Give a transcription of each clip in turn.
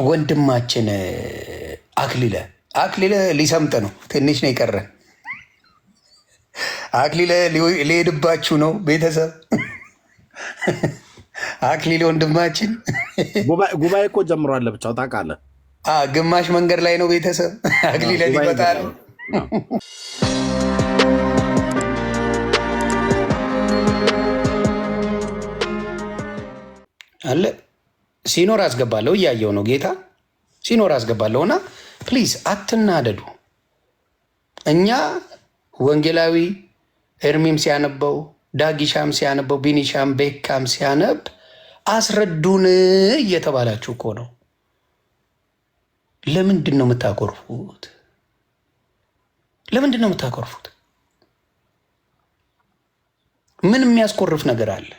ወንድማችን አክሊለ ሊሰምጥ ነው። ትንሽ ነው የቀረን። አክሊለ ሊሄድባችሁ ነው ቤተሰብ። አክሊለ ወንድማችን ጉባኤ እኮ ጀምሯል። ብቻው ታውቃለህ፣ ግማሽ መንገድ ላይ ነው ቤተሰብ። አክሊለ ሊመጣ ነው አለ። ሲኖር አስገባለሁ፣ እያየው ነው ጌታ ሲኖር አስገባለሁ። እና ፕሊዝ አትናደዱ። እኛ ወንጌላዊ ኤርሚም ሲያነበው፣ ዳጊሻም ሲያነበው፣ ቢኒሻም ቤካም ሲያነብ አስረዱን እየተባላችሁ እኮ ነው። ለምንድን ነው የምታኮርፉት? ለምንድን ነው የምታኮርፉት? ምን የሚያስኮርፍ ነገር አለ?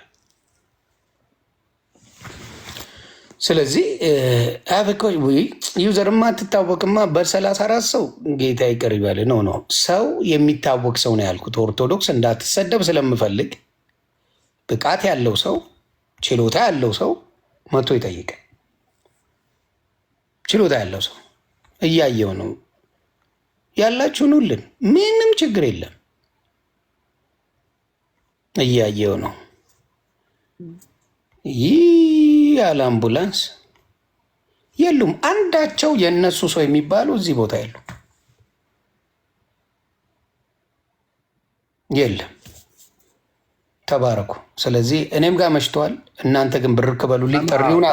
ስለዚህ ዩዘርማ አትታወቅማ። በ34 ሰው ጌታ ይቅር ይበል ነው ሰው የሚታወቅ ሰው ነው ያልኩት። ኦርቶዶክስ እንዳትሰደብ ስለምፈልግ ብቃት ያለው ሰው ችሎታ ያለው ሰው መቶ ይጠይቅ። ችሎታ ያለው ሰው እያየው ነው ያላችሁን ሁልን ምንም ችግር የለም። እያየው ነው። ይህ ያለ አምቡላንስ የሉም። አንዳቸው የእነሱ ሰው የሚባሉ እዚህ ቦታ የሉ የለም። ተባረኩ። ስለዚህ እኔም ጋር መሽተዋል። እናንተ ግን ብር ክበሉልኝ። ጥሪውን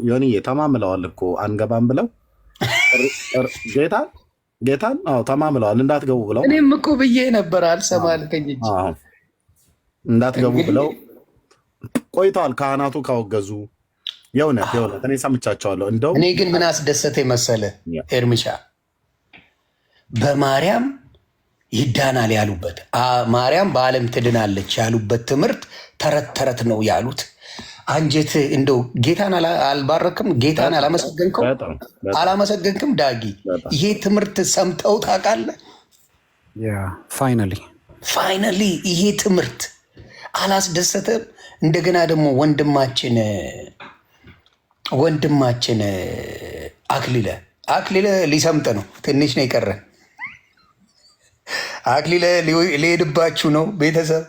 ዮኒ ተማምለዋል እኮ አንገባም ብለው ጌታን ተማምለዋል እንዳትገቡ ብለው። እኔም እኮ ብዬ ነበር አልሰማልከኝ እንጂ እንዳትገቡ ብለው ቆይተዋል። ካህናቱ ካወገዙ የእውነት እኔ ሰምቻቸዋለሁ። እንደው እኔ ግን ምን አስደሰተ መሰለ ኤርሚሻ በማርያም ይዳናል ያሉበት ማርያም በዓለም ትድናለች ያሉበት ትምህርት ተረት ተረት ነው ያሉት። አንጀት እንደው ጌታን አልባረክም? ጌታን አላመሰገንክም? ዳጊ ይሄ ትምህርት ሰምተው ታውቃለህ? ፋይናሊ ይሄ ትምህርት አላስደሰተም? እንደገና ደግሞ ወንድማችን አክሊለ ሊሰምጥ ነው። ትንሽ ነው የቀረን። አክሊለ ሊሄድባችሁ ነው ቤተሰብ።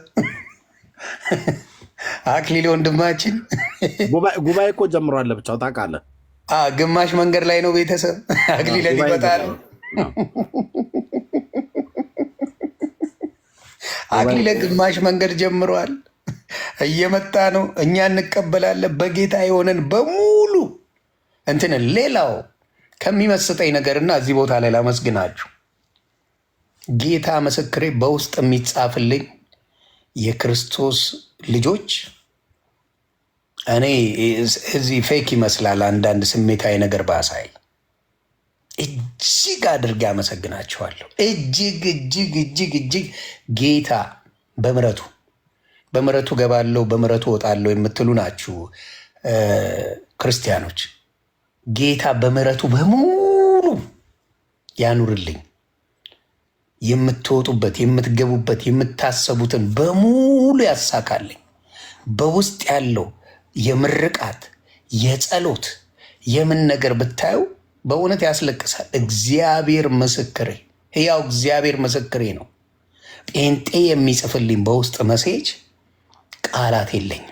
አክሊለ ወንድማችን ጉባኤ እኮ ጀምሯል። ብቻው ታውቃለህ፣ ግማሽ መንገድ ላይ ነው ቤተሰብ። አክሊለ ሊመጣ ነው። አክሊለ ግማሽ መንገድ ጀምሯል፣ እየመጣ ነው። እኛ እንቀበላለን። በጌታ የሆነን በሙሉ እንትን ሌላው ከሚመስጠኝ ነገርና እዚህ ቦታ ላይ ላመስግናችሁ። ጌታ ምስክሬ፣ በውስጥ የሚጻፍልኝ የክርስቶስ ልጆች እኔ እዚህ ፌክ ይመስላል አንዳንድ ስሜታዊ ነገር ባሳይ እጅግ አድርጌ አመሰግናችኋለሁ። እጅግ ጌታ በምሕረቱ ገባለሁ በምሕረቱ እወጣለሁ የምትሉ ናችሁ ክርስቲያኖች። ጌታ በምሕረቱ በሙሉ ያኑርልኝ። የምትወጡበት የምትገቡበት የምታሰቡትን በሙሉ ያሳካልኝ። በውስጥ ያለው የምርቃት የጸሎት የምን ነገር ብታዩ በእውነት ያስለቅሳል። እግዚአብሔር ምስክሬ፣ ሕያው እግዚአብሔር ምስክሬ ነው። ጴንጤ የሚጽፍልኝ በውስጥ መሴጅ ቃላት የለኝም።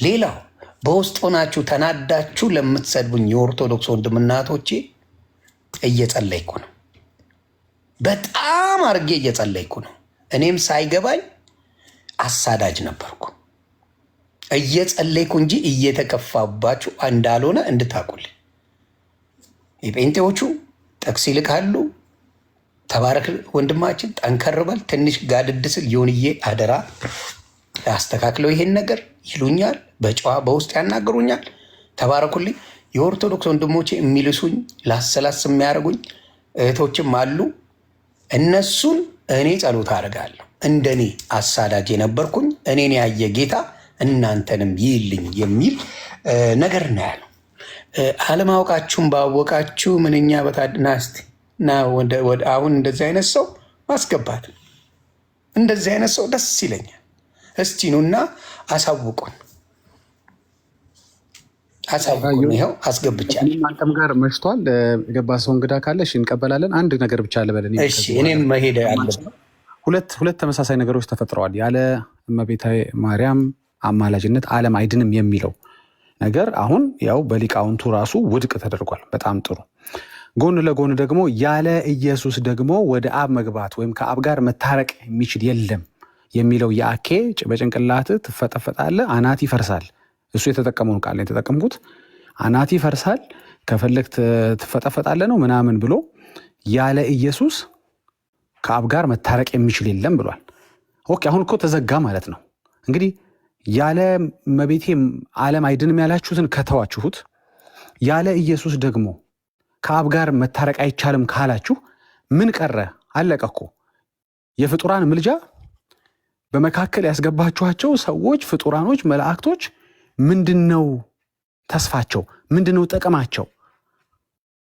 ሌላው በውስጥ ሆናችሁ ተናዳችሁ ለምትሰድቡኝ የኦርቶዶክስ ወንድምናቶቼ እየጸለይኩ ነው። በጣም አድርጌ እየጸለይኩ ነው። እኔም ሳይገባኝ አሳዳጅ ነበርኩ። እየጸለይኩ እንጂ እየተከፋባችሁ እንዳልሆነ እንድታቁልኝ። የጴንጤዎቹ ጥቅስ ይልካሉ። ተባረክ ወንድማችን፣ ጠንከር በል፣ ትንሽ ጋድድ ስል ይሁንዬ አደራ አስተካክለው ይሄን ነገር ይሉኛል። በጨዋ በውስጥ ያናግሩኛል። ተባረኩልኝ። የኦርቶዶክስ ወንድሞቼ የሚልሱኝ ላሰላስ የሚያደርጉኝ እህቶችም አሉ። እነሱን እኔ ጸሎት አደርጋለሁ። እንደኔ አሳዳጅ የነበርኩኝ እኔን ያየ ጌታ እናንተንም ይልኝ የሚል ነገር ነው ያለው። አለማወቃችሁም ባወቃችሁ ምንኛ በታድናስቲ አሁን እንደዚህ አይነት ሰው ማስገባት እንደዚህ አይነት ሰው ደስ ይለኛል። እስቲ ኑና አሳውቁን። ይኸው አስገብቻለሁ። አንተም ጋር መሽቷል። የገባ ሰው እንግዳ ካለሽ እንቀበላለን። አንድ ነገር ብቻ ልበልን። እሺ እኔም መሄድ አለብን። ሁለት ተመሳሳይ ነገሮች ተፈጥረዋል። ያለ እመቤታ ማርያም አማላጅነት ዓለም አይድንም የሚለው ነገር አሁን ያው በሊቃውንቱ ራሱ ውድቅ ተደርጓል። በጣም ጥሩ። ጎን ለጎን ደግሞ ያለ ኢየሱስ ደግሞ ወደ አብ መግባት ወይም ከአብ ጋር መታረቅ የሚችል የለም የሚለው የአኬ በጭንቅላት ትፈጠፈጣለህ፣ አናት ይፈርሳል። እሱ የተጠቀመውን ቃል ነው የተጠቀምኩት። አናት ይፈርሳል፣ ከፈለግ ትፈጠፈጣለህ ነው ምናምን ብሎ ያለ ኢየሱስ ከአብ ጋር መታረቅ የሚችል የለም ብሏል። ኦኬ፣ አሁን እኮ ተዘጋ ማለት ነው። እንግዲህ ያለ እመቤቴ ዓለም አይድንም ያላችሁትን ከተዋችሁት፣ ያለ ኢየሱስ ደግሞ ከአብ ጋር መታረቅ አይቻልም ካላችሁ ምን ቀረ? አለቀ እኮ። የፍጡራን ምልጃ በመካከል ያስገባችኋቸው ሰዎች፣ ፍጡራኖች፣ መላእክቶች ምንድነው ተስፋቸው? ምንድነው ጥቅማቸው?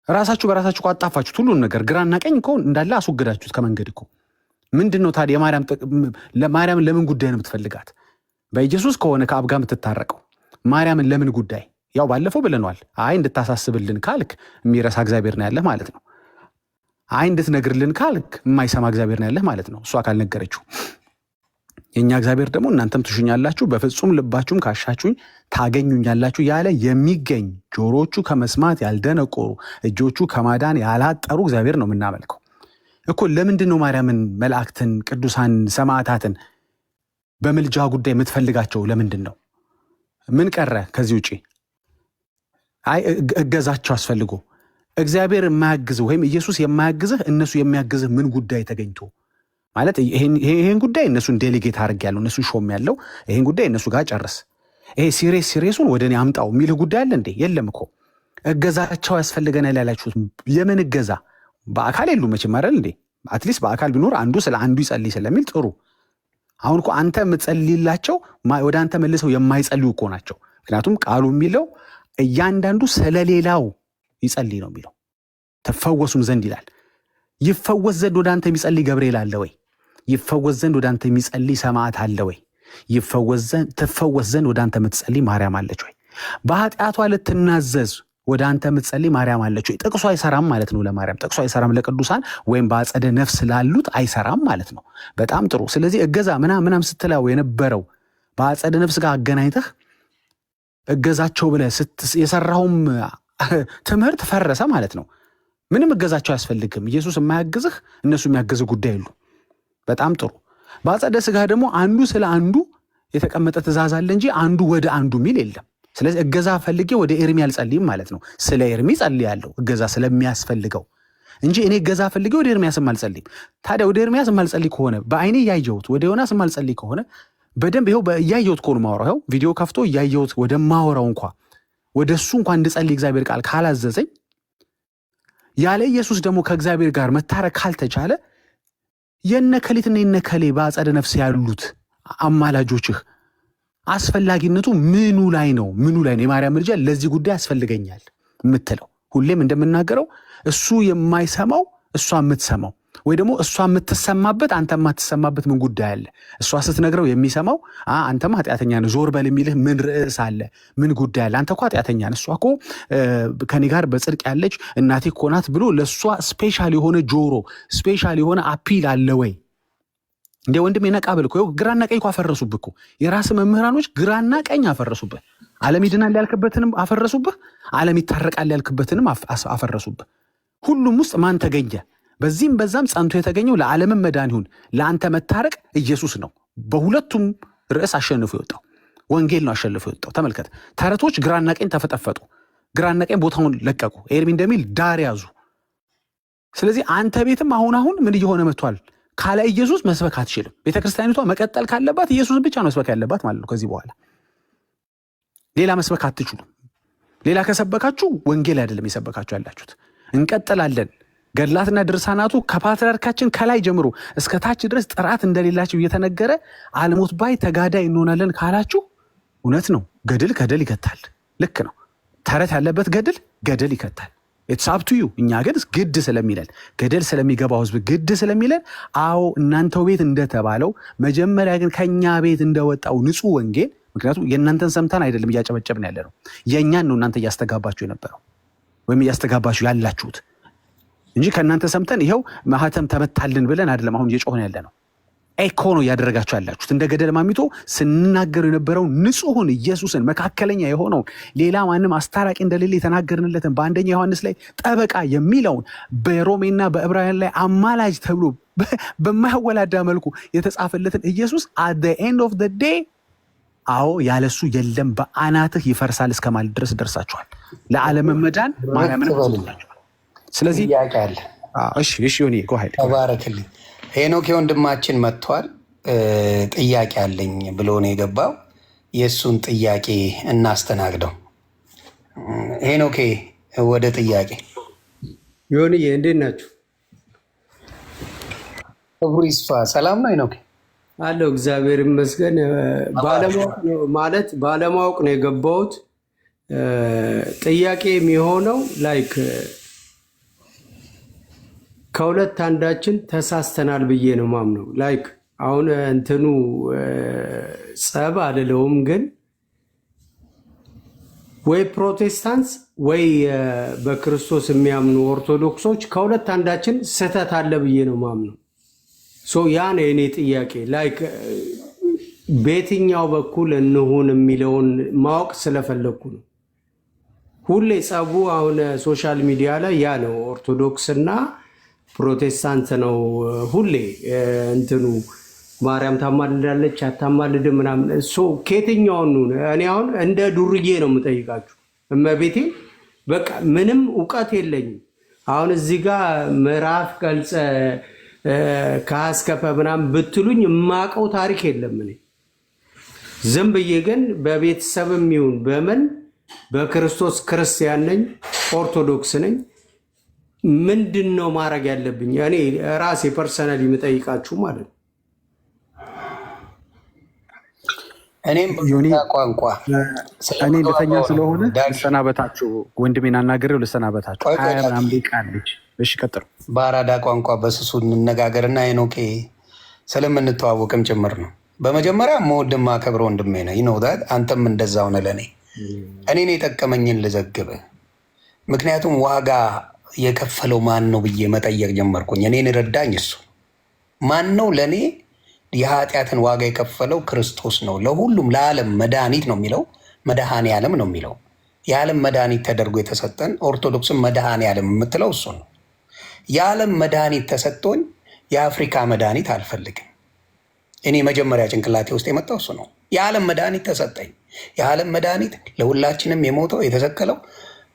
ራሳችሁ በራሳችሁ እኮ አጣፋችሁት ሁሉን ነገር። ግራና ቀኝ እኮ እንዳለ አስወግዳችሁት ከመንገድ እኮ። ምንድነው ታዲያ ማርያምን ለምን ጉዳይ ነው የምትፈልጋት? በኢየሱስ ከሆነ ከአብ ጋር የምትታረቀው ማርያምን ለምን ጉዳይ? ያው ባለፈው ብለኗል። አይ እንድታሳስብልን ካልክ የሚረሳ እግዚአብሔር ነው ያለህ ማለት ነው። አይ እንድትነግርልን ካልክ የማይሰማ እግዚአብሔር ነው ያለህ ማለት ነው። እሷ ካልነገረችው የእኛ እግዚአብሔር ደግሞ እናንተም ትሹኛላችሁ፣ በፍጹም ልባችሁም ካሻችሁኝ ታገኙኛላችሁ ያለ የሚገኝ ጆሮቹ ከመስማት ያልደነቆሩ እጆቹ ከማዳን ያላጠሩ እግዚአብሔር ነው የምናመልከው እኮ። ለምንድን ነው ማርያምን፣ መላእክትን፣ ቅዱሳን ሰማዕታትን በምልጃ ጉዳይ የምትፈልጋቸው? ለምንድን ነው? ምን ቀረ ከዚህ ውጪ? አይ እገዛቸው አስፈልጎ እግዚአብሔር የማያግዝህ ወይም ኢየሱስ የማያግዝህ እነሱ የሚያግዝህ ምን ጉዳይ ተገኝቶ ማለት ይሄን ጉዳይ እነሱን ዴሊጌት አድርጌያለሁ፣ እነሱ ሾም ያለው ይሄን ጉዳይ እነሱ ጋር ጨርስ፣ ይሄ ሲሪየሱን ወደ እኔ አምጣው የሚልህ ጉዳይ አለ እንዴ? የለም እኮ። እገዛቸው ያስፈልገናል ያላችሁት የምን እገዛ? በአካል የሉም መቼም አይደል እንዴ? አትሊስት በአካል ቢኖር አንዱ ስለ አንዱ ይጸልይ ስለሚል ጥሩ። አሁን እኮ አንተ የምትጸልይላቸው ወደ አንተ መልሰው የማይጸልዩ እኮ ናቸው። ምክንያቱም ቃሉ የሚለው እያንዳንዱ ስለሌላው ይጸልይ ነው የሚለው። ተፈወሱም ዘንድ ይላል። ይፈወስ ዘንድ ወደ አንተ የሚጸልይ ገብርኤል አለ ወይ? ይፈወስ ዘንድ ወደ አንተ የሚጸልይ ሰማዕት አለ ወይ? ትፈወስ ዘንድ ወደ አንተ የምትጸልይ ማርያም አለች ወይ? በኃጢአቷ ልትናዘዝ ወደ አንተ የምትጸልይ ማርያም አለች ወይ? ጥቅሱ አይሰራም ማለት ነው ለማርያም። ጥቅሱ አይሰራም ለቅዱሳን ወይም በአጸደ ነፍስ ላሉት አይሰራም ማለት ነው። በጣም ጥሩ። ስለዚህ እገዛ ምናም ስትለው የነበረው በአጸደ ነፍስ ጋር አገናኝተህ እገዛቸው ብለህ የሰራውም ትምህርት ፈረሰ ማለት ነው። ምንም እገዛቸው አያስፈልግም። ኢየሱስ የማያግዝህ እነሱ የሚያግዝህ ጉዳይ የሉ። በጣም ጥሩ። በአጸደ ስጋ ደግሞ አንዱ ስለ አንዱ የተቀመጠ ትእዛዝ አለ እንጂ አንዱ ወደ አንዱ ሚል የለም። ስለዚህ እገዛ ፈልጌ ወደ ኤርሚ አልጸልይም ማለት ነው። ስለ ኤርሚ ጸልያለሁ እገዛ ስለሚያስፈልገው እንጂ እኔ እገዛ ፈልጌ ወደ ኤርሚያስም አልጸልይም። ታዲያ ወደ ኤርሚያስ የማልጸልይ ከሆነ በአይኔ እያየሁት ወደ ዮናስ የማልጸልይ ከሆነ በደንብ ይኸው እያየሁት ከሆነ ማወራው ይኸው ቪዲዮ ከፍቶ እያየሁት ወደ ማወራው እንኳ ወደ እሱ እንኳን እንድጸልይ እግዚአብሔር ቃል ካላዘዘኝ ያለ ኢየሱስ ደግሞ ከእግዚአብሔር ጋር መታረቅ ካልተቻለ የነከሊትና የነከሌ በአጸደ ነፍስ ያሉት አማላጆችህ አስፈላጊነቱ ምኑ ላይ ነው? የማርያም ምልጃ ለዚህ ጉዳይ ያስፈልገኛል የምትለው? ሁሌም እንደምናገረው እሱ የማይሰማው እሷ የምትሰማው ወይ ደግሞ እሷ የምትሰማበት አንተ የማትሰማበት ምን ጉዳይ አለ? እሷ ስትነግረው የሚሰማው አንተም ኃጢአተኛ ነህ ዞር በል የሚልህ ምን ርዕስ አለ? ምን ጉዳይ አለ? አንተ እኮ ኃጢአተኛ ነህ፣ እሷ እኮ ከኔ ጋር በጽድቅ ያለች እናቴ እኮ ናት ብሎ ለእሷ ስፔሻል የሆነ ጆሮ ስፔሻል የሆነ አፒል አለ ወይ? እንደ ወንድም የነቃ ብል እኮ ግራና ቀኝ እኮ አፈረሱብህ እኮ። የራስ መምህራኖች ግራና ቀኝ አፈረሱብህ። ዓለም ይድናል ያልክበትንም አፈረሱብህ። ዓለም ይታረቃል ያልክበትንም አፈረሱብህ። ሁሉም ውስጥ ማን ተገኘ? በዚህም በዛም ጸንቶ የተገኘው ለዓለምን መዳን ይሁን ለአንተ መታረቅ ኢየሱስ ነው። በሁለቱም ርዕስ አሸንፎ የወጣው ወንጌል ነው። አሸንፎ የወጣው ተመልከት። ተረቶች ግራና ቀኝ ተፈጠፈጡ፣ ግራና ቀኝ ቦታውን ለቀቁ። ኤርሚ እንደሚል ዳር ያዙ። ስለዚህ አንተ ቤትም አሁን ምን እየሆነ መጥቷል? ካለ ኢየሱስ መስበክ አትችልም። ቤተክርስቲያኒቷ መቀጠል ካለባት ኢየሱስን ብቻ ነው መስበክ ያለባት ማለት ነው። ከዚህ በኋላ ሌላ መስበክ አትችሉም። ሌላ ከሰበካችሁ ወንጌል አይደለም የሰበካችሁ ያላችሁት። እንቀጥላለን። ገድላትና ድርሳናቱ ከፓትርያርካችን ከላይ ጀምሮ እስከ ታች ድረስ ጥራት እንደሌላቸው እየተነገረ አልሞት ባይ ተጋዳይ እንሆናለን ካላችሁ እውነት ነው። ገድል ገደል ይከታል። ልክ ነው። ተረት ያለበት ገደል ይከታል። ኢትስ አፕ ቱ ዩ። እኛ ግን ግድ ስለሚለን ገደል ስለሚገባው ህዝብ ግድ ስለሚለን እናንተው ቤት እንደተባለው መጀመሪያ ግን ከኛ ቤት እንደወጣው ንጹህ ወንጌል ምክንያቱም የእናንተን ሰምተን አይደለም እያጨበጨብን ያለ ነው፣ የእኛን ነው እናንተ እያስተጋባችሁ የነበረው ወይም እያስተጋባችሁ ያላችሁት እንጂ ከእናንተ ሰምተን ይኸው ማህተም ተመታልን ብለን አይደለም አሁን እየጮህን ያለ ነው። ኤኮ ነው እያደረጋችሁ ያላችሁት። እንደ ገደል ማሚቶ ስንናገሩ የነበረውን ንጹሑን ኢየሱስን መካከለኛ የሆነውን ሌላ ማንም አስታራቂ እንደሌለ የተናገርንለትን በአንደኛ ዮሐንስ ላይ ጠበቃ የሚለውን በሮሜና በዕብራውያን ላይ አማላጅ ተብሎ በማያወላዳ መልኩ የተጻፈለትን ኢየሱስ አት ዘ ኤንድ ኦፍ ዘ ዴይ አዎ ያለሱ የለም በአናትህ ይፈርሳል እስከ ማለት ድረስ ደርሳችኋል። ለዓለም መዳን ማርያምን ተባልላችኋል። ስለዚህ እሺ ዮኒ ጎ ሄድ ተባረክልኝ። ሄኖክ ወንድማችን መጥቷል። ጥያቄ አለኝ ብሎ ነው የገባው። የእሱን ጥያቄ እናስተናግደው። ሄኖኬ ወደ ጥያቄ። ዮኒዬ እንዴት ናችሁ? ክብሩ ይስፋ። ሰላም ነው ሄኖኬ? አለው እግዚአብሔር ይመስገን። ባለማወቅ ነው የገባሁት። ጥያቄ የሚሆነው ላይክ ከሁለት አንዳችን ተሳስተናል ብዬ ነው ማምነው። ላይክ አሁን እንትኑ ጸብ አልለውም፣ ግን ወይ ፕሮቴስታንት ወይ በክርስቶስ የሚያምኑ ኦርቶዶክሶች ከሁለት አንዳችን ስህተት አለ ብዬ ነው ማምነው። ያ ነው የኔ ጥያቄ። ላይክ በየትኛው በኩል እንሁን የሚለውን ማወቅ ስለፈለግኩ ነው። ሁሌ ጸቡ አሁን ሶሻል ሚዲያ ላይ ያ ነው፣ ኦርቶዶክስና ፕሮቴስታንት ነው። ሁሌ እንትኑ ማርያም ታማልዳለች አታማልድም ምናምን። ከየትኛውን ነው? እኔ አሁን እንደ ዱርዬ ነው የምጠይቃችሁ። እመቤቴ በቃ ምንም እውቀት የለኝም። አሁን እዚህ ጋር ምዕራፍ ገልጸ ከአስከፈ ምናምን ብትሉኝ የማውቀው ታሪክ የለም። እኔ ዝም ብዬ ግን በቤተሰብም ይሁን በምን በክርስቶስ ክርስቲያን ነኝ፣ ኦርቶዶክስ ነኝ። ምንድን ነው ማድረግ ያለብኝ? እኔ ራሴ ፐርሰናል የምጠይቃችሁ ማለት ነው። እኔም ቋንቋ እኔ እንደተኛ ስለሆነ ልሰናበታችሁ፣ ወንድሜን አናግሬው ልሰናበታችሁ። ምናምን ቃለች። እሺ ቀጥሉ። በአራዳ ቋንቋ በስሱ እንነጋገርና ሄኖኬ ስለምንተዋወቅም ጭምር ነው። በመጀመሪያ መወድም ማከብረ ወንድሜ ነው ይኖዳት። አንተም እንደዛ ሆነ ለእኔ እኔን የጠቀመኝን ልዘግብ። ምክንያቱም ዋጋ የከፈለው ማን ነው ብዬ መጠየቅ ጀመርኩኝ። እኔን ረዳኝ እሱ ማን ነው? ለእኔ የኃጢአትን ዋጋ የከፈለው ክርስቶስ ነው። ለሁሉም ለዓለም መድኃኒት ነው የሚለው፣ መድኃኔ ዓለም ነው የሚለው። የዓለም መድኃኒት ተደርጎ የተሰጠን ኦርቶዶክስን መድኃኔ ዓለም የምትለው እሱ ነው። የዓለም መድኃኒት ተሰጥቶኝ የአፍሪካ መድኃኒት አልፈልግም። እኔ መጀመሪያ ጭንቅላቴ ውስጥ የመጣው እሱ ነው። የዓለም መድኃኒት ተሰጠኝ። የዓለም መድኃኒት ለሁላችንም የሞተው የተሰቀለው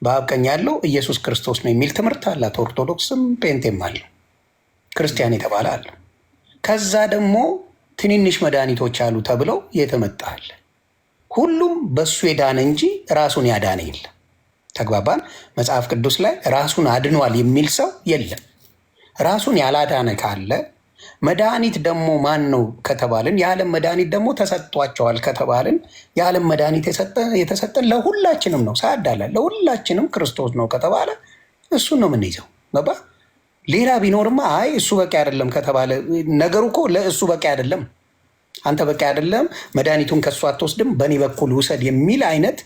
በአብ ቀኝ ያለው ኢየሱስ ክርስቶስ ነው የሚል ትምህርት አላት። ኦርቶዶክስም ጴንጤም አለው፣ ክርስቲያን የተባለ አለ። ከዛ ደግሞ ትንንሽ መድኃኒቶች አሉ ተብለው የተመጣል። ሁሉም በሱ የዳነ እንጂ ራሱን ያዳነ የለም። ተግባባን? መጽሐፍ ቅዱስ ላይ ራሱን አድኗል የሚል ሰው የለም። ራሱን ያላዳነ ካለ መድኃኒት ደግሞ ማን ነው ከተባልን፣ የዓለም መድኃኒት ደግሞ ተሰጥቷቸዋል ከተባልን፣ የዓለም መድኃኒት የተሰጠን ለሁላችንም ነው፣ ሳያዳላ ለሁላችንም ክርስቶስ ነው ከተባለ እሱን ነው የምንይዘው። ገባ? ሌላ ቢኖርማ አይ እሱ በቂ አይደለም ከተባለ ነገሩ እኮ ለእሱ በቂ አይደለም፣ አንተ በቂ አይደለም፣ መድኃኒቱን ከእሱ አትወስድም፣ በእኔ በኩል ውሰድ የሚል አይነት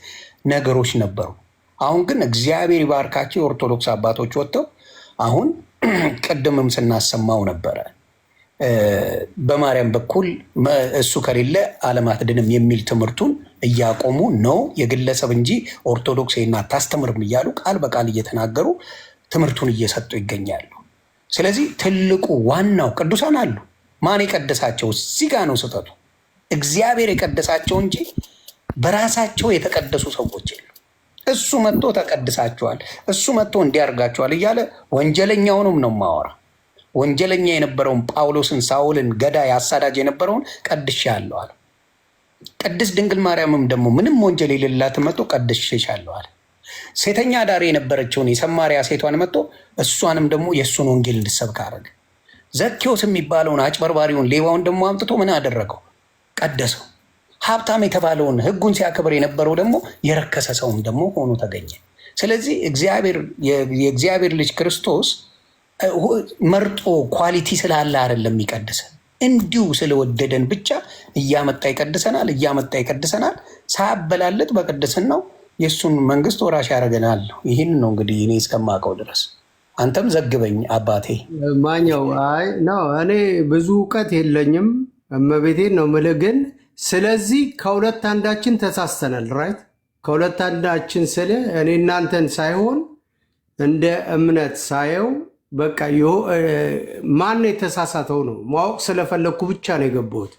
ነገሮች ነበሩ። አሁን ግን እግዚአብሔር ይባርካቸው የኦርቶዶክስ አባቶች ወጥተው አሁን ቅድምም ስናሰማው ነበረ በማርያም በኩል እሱ ከሌለ ዓለም አትድንም የሚል ትምህርቱን እያቆሙ ነው። የግለሰብ እንጂ ኦርቶዶክስ ይሄን አታስተምርም እያሉ ቃል በቃል እየተናገሩ ትምህርቱን እየሰጡ ይገኛሉ። ስለዚህ ትልቁ ዋናው ቅዱሳን አሉ። ማን የቀደሳቸው? እዚህ ጋ ነው ስህተቱ። እግዚአብሔር የቀደሳቸው እንጂ በራሳቸው የተቀደሱ ሰዎች የሉ። እሱ መጥቶ ተቀድሳቸዋል፣ እሱ መጥቶ እንዲያርጋቸዋል እያለ ወንጀለኛውንም ነው ማወራ። ወንጀለኛ የነበረውን ጳውሎስን፣ ሳውልን፣ ገዳይ አሳዳጅ የነበረውን ቀድሼአለሁ አለ። ቅድስት ድንግል ማርያምም ደግሞ ምንም ወንጀል የሌላትን መጥቶ ቀድሼሻለሁ አለ። ሴተኛ ዳሪ የነበረችውን የሰማርያ ሴቷን መጥቶ እሷንም ደግሞ የእሱን ወንጌል እንድሰብክ አደረገ። ዘኬዎስ የሚባለውን አጭበርባሪውን ሌባውን ደግሞ አምጥቶ ምን አደረገው? ቀደሰው። ሀብታም የተባለውን ሕጉን ሲያከብር የነበረው ደግሞ የረከሰ ሰውም ደግሞ ሆኖ ተገኘ። ስለዚህ የእግዚአብሔር ልጅ ክርስቶስ መርጦ ኳሊቲ ስላለ አይደለም የሚቀድሰን፣ እንዲሁ ስለወደደን ብቻ እያመጣ ይቀድሰናል፣ እያመጣ ይቀድሰናል። ሳያበላልጥ በቅድስናው የእሱን መንግስት ወራሽ ያደርገናል። ይህን ነው እንግዲህ እኔ እስከማውቀው ድረስ። አንተም ዘግበኝ አባቴ። ማኛው አይ ነው እኔ ብዙ እውቀት የለኝም፣ እመቤቴን ነው የምልህ። ግን ስለዚህ ከሁለት አንዳችን ተሳስተናል። ራይት ከሁለት አንዳችን ስለ እኔ እናንተን ሳይሆን እንደ እምነት ሳየው በቃ ማን የተሳሳተው ነው ማወቅ ስለፈለግኩ ብቻ ነው የገባሁት።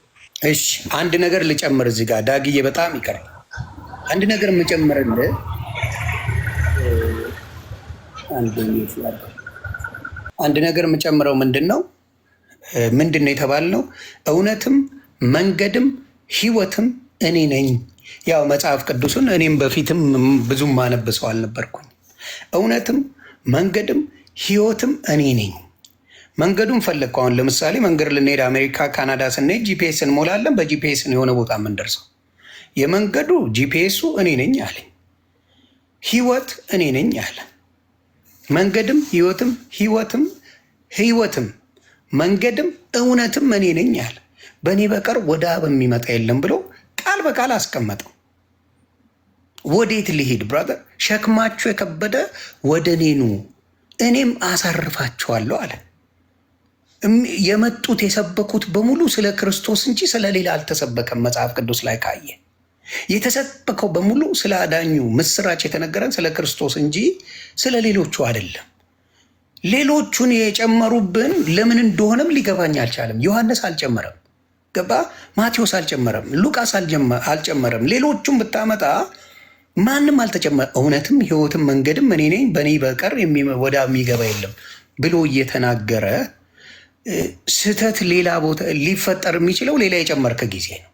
እሺ አንድ ነገር ልጨምር እዚህ ጋር ዳግዬ፣ በጣም ይቀር አንድ ነገር የምጨምርልህ አንድ ነገር የምጨምረው ምንድን ነው የተባልነው? እውነትም መንገድም ህይወትም እኔ ነኝ። ያው መጽሐፍ ቅዱስን እኔም በፊትም ብዙም ማነብሰው አልነበርኩኝ። እውነትም መንገድም ህይወትም እኔ ነኝ። መንገዱን ፈለግከው። አሁን ለምሳሌ መንገድ ልንሄድ አሜሪካ፣ ካናዳ ስንሄድ ጂፒኤስ እንሞላለን። በጂፒኤስ የሆነ ቦታ የምንደርሰው። የመንገዱ ጂፒኤሱ እኔ ነኝ አለ። ህይወት እኔ ነኝ አለ። መንገድም ህይወትም መንገድም እውነትም እኔ ነኝ አለ። በእኔ በቀር ወደ አብ የሚመጣ የለም ብሎ ቃል በቃል አስቀመጠው። ወዴት ልሂድ ብራዘር? ሸክማችሁ የከበደ ወደ እኔ ኑ እኔም አሳርፋችኋለሁ አለ። የመጡት የሰበኩት በሙሉ ስለ ክርስቶስ እንጂ ስለ ሌላ አልተሰበከም። መጽሐፍ ቅዱስ ላይ ካየ የተሰበከው በሙሉ ስለ አዳኙ ምስራች የተነገረን ስለ ክርስቶስ እንጂ ስለ ሌሎቹ አይደለም። ሌሎቹን የጨመሩብን ለምን እንደሆነም ሊገባኝ አልቻለም። ዮሐንስ አልጨመረም፣ ገባ? ማቴዎስ አልጨመረም፣ ሉቃስ አልጨመረም። ሌሎቹም ብታመጣ ማንም አልተጨመረ። እውነትም ህይወትም መንገድም እኔ ነኝ፣ በእኔ በቀር ወደ የሚገባ የለም ብሎ እየተናገረ ስህተት ሌላ ቦታ ሊፈጠር የሚችለው ሌላ የጨመርከ ጊዜ ነው።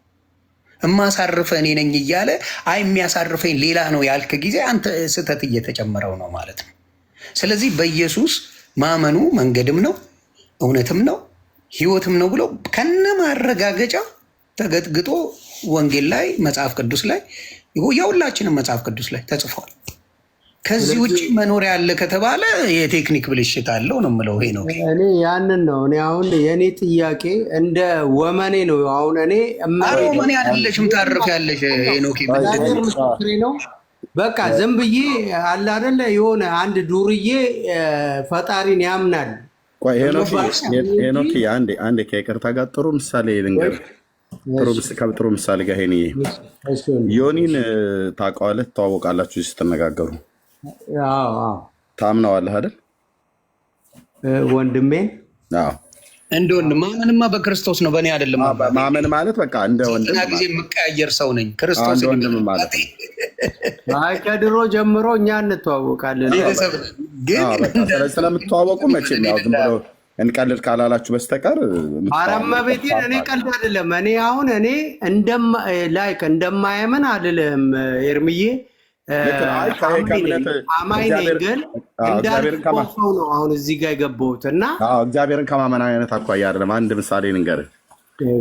እማሳርፈ እኔ ነኝ እያለ አይ የሚያሳርፈኝ ሌላ ነው ያልክ ጊዜ አንተ ስህተት እየተጨመረው ነው ማለት ነው። ስለዚህ በኢየሱስ ማመኑ መንገድም ነው እውነትም ነው ህይወትም ነው ብሎ ከነ ማረጋገጫ ተገጥግጦ ወንጌል ላይ መጽሐፍ ቅዱስ ላይ የሁላችንም መጽሐፍ ቅዱስ ላይ ተጽፏል። ከዚህ ውጭ መኖሪያ ያለ ከተባለ የቴክኒክ ብልሽት አለው ነው የምለው። ይሄ ነው እኔ ያንን ነው እኔ አሁን የእኔ ጥያቄ እንደ ወመኔ ነው። አሁን እኔ ወመኔ አይደለሽም፣ ታርፍ ያለሽ ሄኖክ ነው። በቃ ዝም ብዬ አለ አይደለ የሆነ አንድ ዱርዬ ፈጣሪን ያምናል። ሄኖክ አንዴ ከይቅርታ ጋር ጥሩ ምሳሌ ልንገርህ። ጥሩ ምሳሌ ጋር ሄኒ ዮኒን ታውቀዋለህ? ትተዋወቃላችሁ? ስትነጋገሩ ታምነዋለህ አይደል? ወንድሜን እንደ ወንድም ማመንማ በክርስቶስ ነው፣ በእኔ አይደለም። ማመን ማለት በቃ እንደ ወንድም ጊዜ የምቀያየር ሰው ነኝ። ክርስቶስ ወንድም ማለት አይ ከድሮ ጀምሮ እኛ እንተዋወቃለን። ስለምትተዋወቁ መቼም ያው ዝም ብሎ እንቀልድ ካላላችሁ በስተቀር አረመ ቤቴን እኔ ቀልድ አይደለም። እኔ አሁን እኔ እንደማያምን አልልህም ኤርምዬ፣ አማኝ ነኝ። ግን እንዳልከው ሰው ነው አሁን እዚህ ጋር የገባሁት እና እግዚአብሔርን ከማመን አይነት አኳያ አይደለም። አንድ ምሳሌ ልንገርህ።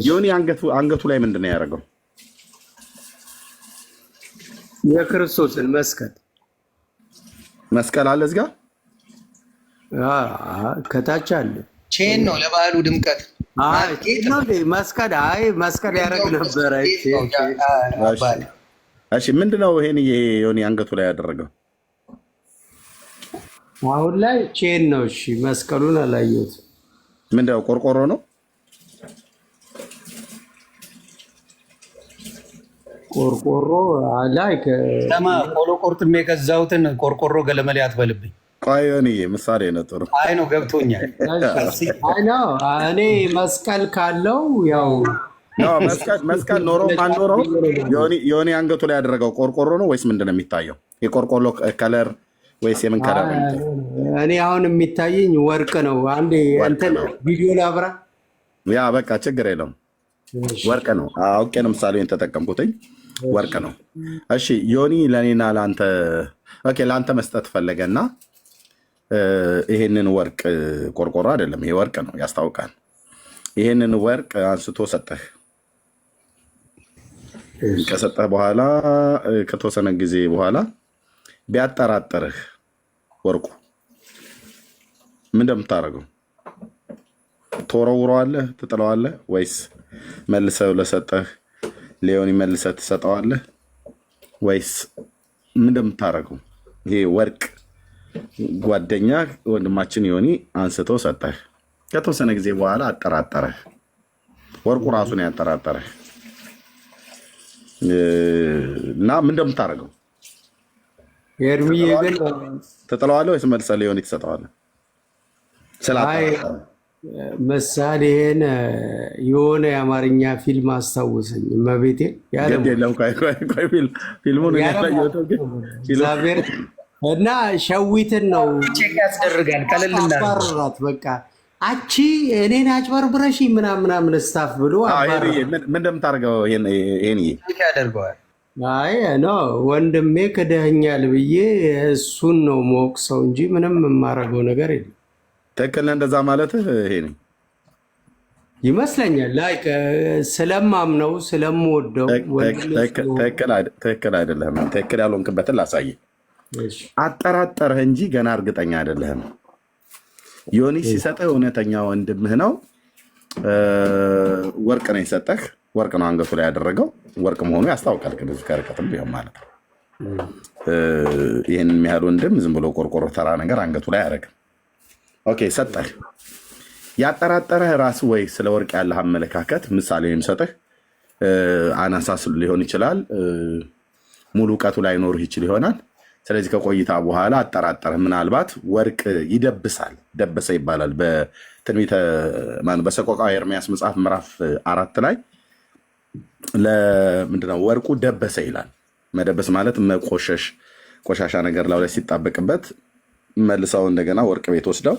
ዮኒ አንገቱ ላይ ምንድን ነው ያደረገው? የክርስቶስን መስቀል አለ እዚህ ጋር ከታች አለ። ቼን ነው ለባህሉ ድምቀት መስቀል ያደረግ ነበረ። እሺ ምንድነው ይሄን ዮኒ አንገቱ ላይ ያደረገው? አሁን ላይ ቼን ነው። እሺ መስቀሉን አላየሁት። ምንድነው? ቆርቆሮ ነው። ቆርቆሮ ላይ ቆሎ ቆርጥሜ የገዛሁትን ቆርቆሮ ገለመሌ አትበልብኝ። ቆይ ዮኒዬ ምሳሌ ነው። ጥሩ አይ ነው ገብቶኛል። አይ ነው እኔ መስቀል ካለው ያው መስቀል ኖሮ ማንኖረው ዮኒ አንገቱ ላይ ያደረገው ቆርቆሮ ነው ወይስ ምንድን ነው የሚታየው? የቆርቆሮ ከለር ወይስ የምን ከለር ነው? እኔ አሁን የሚታየኝ ወርቅ ነው። አንዴ እንትን ቪዲዮ ላብራ። ያ በቃ ችግር የለውም። ወርቅ ነው። አውቄ ነው ምሳሌውን ተጠቀምኩትኝ። ወርቅ ነው። እሺ ዮኒ ለእኔና ለአንተ መስጠት ፈለገና ይሄንን ወርቅ ቆርቆሮ አይደለም፣ ይሄ ወርቅ ነው፣ ያስታውቃል። ይሄንን ወርቅ አንስቶ ሰጠህ። ከሰጠህ በኋላ ከተወሰነ ጊዜ በኋላ ቢያጠራጥርህ ወርቁ ምን እንደምታደርገው? ትወረውረዋለህ? ትጥለዋለህ? ወይስ መልሰህ ለሰጠህ ሊዮኒ መልሰህ ትሰጠዋለህ? ወይስ ምን እንደምታደርገው? ይሄ ወርቅ ጓደኛ ወንድማችን ዮኒ አንስቶ ሰጠህ፣ ከተወሰነ ጊዜ በኋላ አጠራጠረህ። ወርቁ ራሱን ያጠራጠረህ እና ምን እንደምታደርገው? ኤርሚዬ ግን ትጥለዋለህ ወይስ መልሰህ ለዮኒ ትሰጠዋለህ? ምሳሌህን የሆነ የአማርኛ ፊልም አስታወሰኝ። እመቤቴ ፊልሙን እግዚአብሔር እና ሸዊትን ነው ያስደርጋል። አስባረራት። በቃ አቺ እኔን አጭበርብረሽ ምናምን ስታፍ ብሎ ምን እንደምታደርገው ይሄን ያደርገዋል። አይ ኖ ወንድሜ ክደኸኛል ብዬ እሱን ነው የምወቅሰው እንጂ ምንም የማደርገው ነገር የለም። ትክክል ነህ። እንደዛ ማለት ይሄ ይመስለኛል ላይ ስለማምነው ስለምወደው ትክክል አይደለህም። ትክክል ያልሆንክበትን ላሳየህ። አጠራጠርህ እንጂ ገና እርግጠኛ አይደለህም። ዮኒ ሲሰጥህ እውነተኛ ወንድምህ ነው። ወርቅ ነው የሰጠህ። ወርቅ ነው አንገቱ ላይ ያደረገው። ወርቅ መሆኑ ያስታውቃል። ከርቀትም ቢሆን ማለት ነው። ይህን የሚያህል ወንድም ዝም ብሎ ቆርቆሮ ተራ ነገር አንገቱ ላይ አያደርግም። ኦኬ ሰጠህ። ያጠራጠረህ ራስ ወይ ስለ ወርቅ ያለህ አመለካከት ምሳሌ የሚሰጥህ አናሳ ሊሆን ይችላል። ሙሉ እውቀቱ ላይኖርህ ይችል ይሆናል። ስለዚህ ከቆይታ በኋላ አጠራጠረህ። ምናልባት ወርቅ ይደብሳል፣ ደበሰ ይባላል በትንቢተ በሰቆቃወ ኤርምያስ መጽሐፍ ምዕራፍ 4 ላይ ለምንድነው ወርቁ ደበሰ ይላል። መደበስ ማለት መቆሸሽ፣ ቆሻሻ ነገር ላይ ሲጣበቅበት መልሰው እንደገና ወርቅ ቤት ወስደው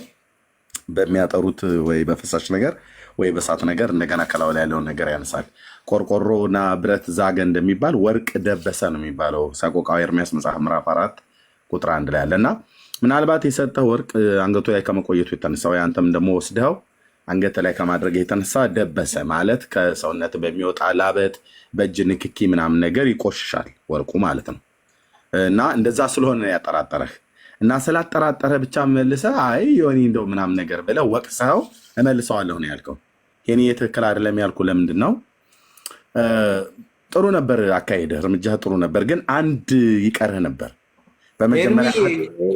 በሚያጠሩት ወይ በፈሳሽ ነገር ወይ በሳት ነገር እንደገና ከላዩ ላይ ያለውን ነገር ያነሳል። ቆርቆሮና ብረት ዛገ እንደሚባል ወርቅ ደበሰ ነው የሚባለው ሰቆቃወ ኤርምያስ መጽሐፍ ምዕራፍ 4 ቁጥር 1 ላይ ያለና ምናልባት የሰጠህ ወርቅ አንገቱ ላይ ከመቆየቱ የተነሳ ወይ አንተም ደግሞ ወስደው አንገት ላይ ከማድረግ የተነሳ ደበሰ ማለት ከሰውነት በሚወጣ ላበት በእጅ ንክኪ ምናምን ነገር ይቆሽሻል ወርቁ ማለት ነው። እና እንደዛ ስለሆነ ያጠራጠረህ እና ስላጠራጠረ ብቻ መልሰህ አይ ዮኒ እንደው ምናምን ነገር ብለህ ወቅሰኸው እመልሰዋለሁ ነው ያልከው። ይሄን ትክክል አይደለም ያልኩ ለምንድን ነው? ጥሩ ነበር አካሄድህ፣ እርምጃህ ጥሩ ነበር፣ ግን አንድ ይቀርህ ነበር።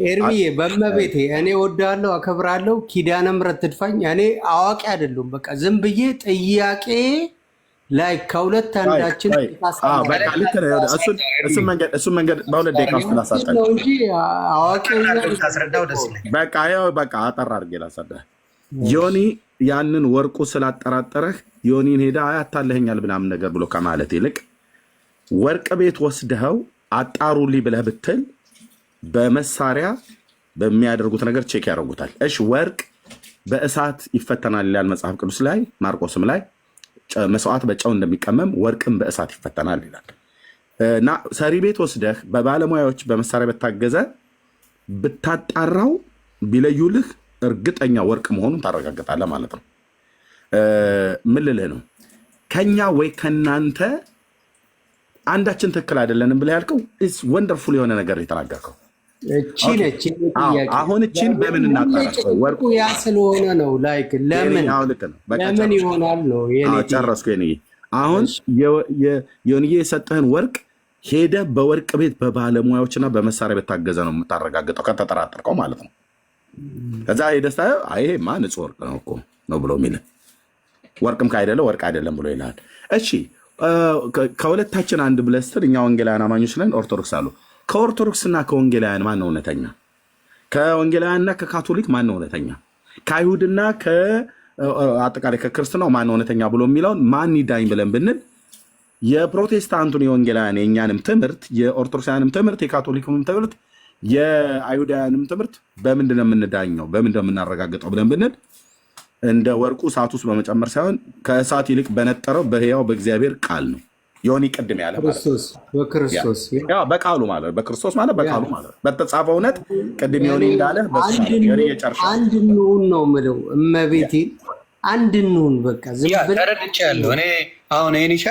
ኤርሚዬ በመቤቴ እኔ ወዳለሁ አከብራለሁ። ኪዳነ ምሕረት ትድፋኝ። እኔ አዋቂ አይደሉም። በቃ ዝም ብዬ ጥያቄ ላይ ከሁለት አንዳችን እሱን መንገድ በሁለት ደቂቃ ውስጥ ላሳጠን እንጂ አዋቂ በቃ አጠር አድርጌ ላሳጠህ። ዮኒ ያንን ወርቁ ስላጠራጠረህ ዮኒን ሄዳ አያታለኸኛል ምናምን ነገር ብሎ ከማለት ይልቅ ወርቅ ቤት ወስደኸው አጣሩልኝ ብለህ ብትል በመሳሪያ በሚያደርጉት ነገር ቼክ ያደርጉታል። እሺ ወርቅ በእሳት ይፈተናል ይላል መጽሐፍ ቅዱስ ላይ ማርቆስም ላይ መስዋዕት በጨው እንደሚቀመም ወርቅም በእሳት ይፈተናል ይላል። እና ሰሪ ቤት ወስደህ በባለሙያዎች በመሳሪያ በታገዘ ብታጣራው ቢለዩልህ እርግጠኛ ወርቅ መሆኑን ታረጋግጣለህ ማለት ነው። ምን ልልህ ነው? ከኛ ወይ ከናንተ አንዳችን ትክክል አይደለንም ብለህ ያልከው ወንደርፉል የሆነ ነገር የተናገርከው አሁን እቺን በምን እናጣራቸው? ወርቁ ያ ስለሆነ ነው። ላይክ ለምን ይሆናል ነው ጨረስኩ። አሁን ዮኒዬ የሰጠህን ወርቅ ሄደ በወርቅ ቤት በባለሙያዎችና በመሳሪያ በታገዘ ነው የምታረጋግጠው ከተጠራጠርከው ማለት ነው። ከዛ ሄደስታ ይሄማ ንጹህ ወርቅ ነው እኮ ነው ብሎ የሚል ወርቅም ካይደለ ወርቅ አይደለም ብሎ ይልሃል። እሺ ከሁለታችን አንድ ብለህ ስትል እኛ ወንጌላውያን አማኞች ነን፣ ኦርቶዶክስ አሉ። ከኦርቶዶክስና ከወንጌላውያን ማን ነው እውነተኛ? ከወንጌላውያንና ከካቶሊክ ማን ነው እውነተኛ? ከአይሁድና አጠቃላይ ከክርስትናው ማን ነው እውነተኛ ብሎ የሚለውን ማን ይዳኝ ብለን ብንል የፕሮቴስታንቱን የወንጌላውያን የእኛንም ትምህርት የኦርቶዶክሳውያንም ትምህርት የካቶሊክንም ትምህርት የአይሁዳውያንም ትምህርት በምንድን ነው የምንዳኘው በምንድን ነው የምናረጋግጠው ብለን ብንል እንደ ወርቁ እሳት ውስጥ በመጨመር ሳይሆን ከእሳት ይልቅ በነጠረው በሕያው በእግዚአብሔር ቃል ነው። ዮኒ ቅድም ያለ በቃሉ ማለት በክርስቶስ ማለት በቃሉ ማለት በተጻፈው እውነት ቅድም ዮኒ እንዳለ አንድ እንሁን ነው የምለው። እመቤቴ አንድ እንሁን በቃ ተረድቻለሁ። እኔ አሁን ኒሻ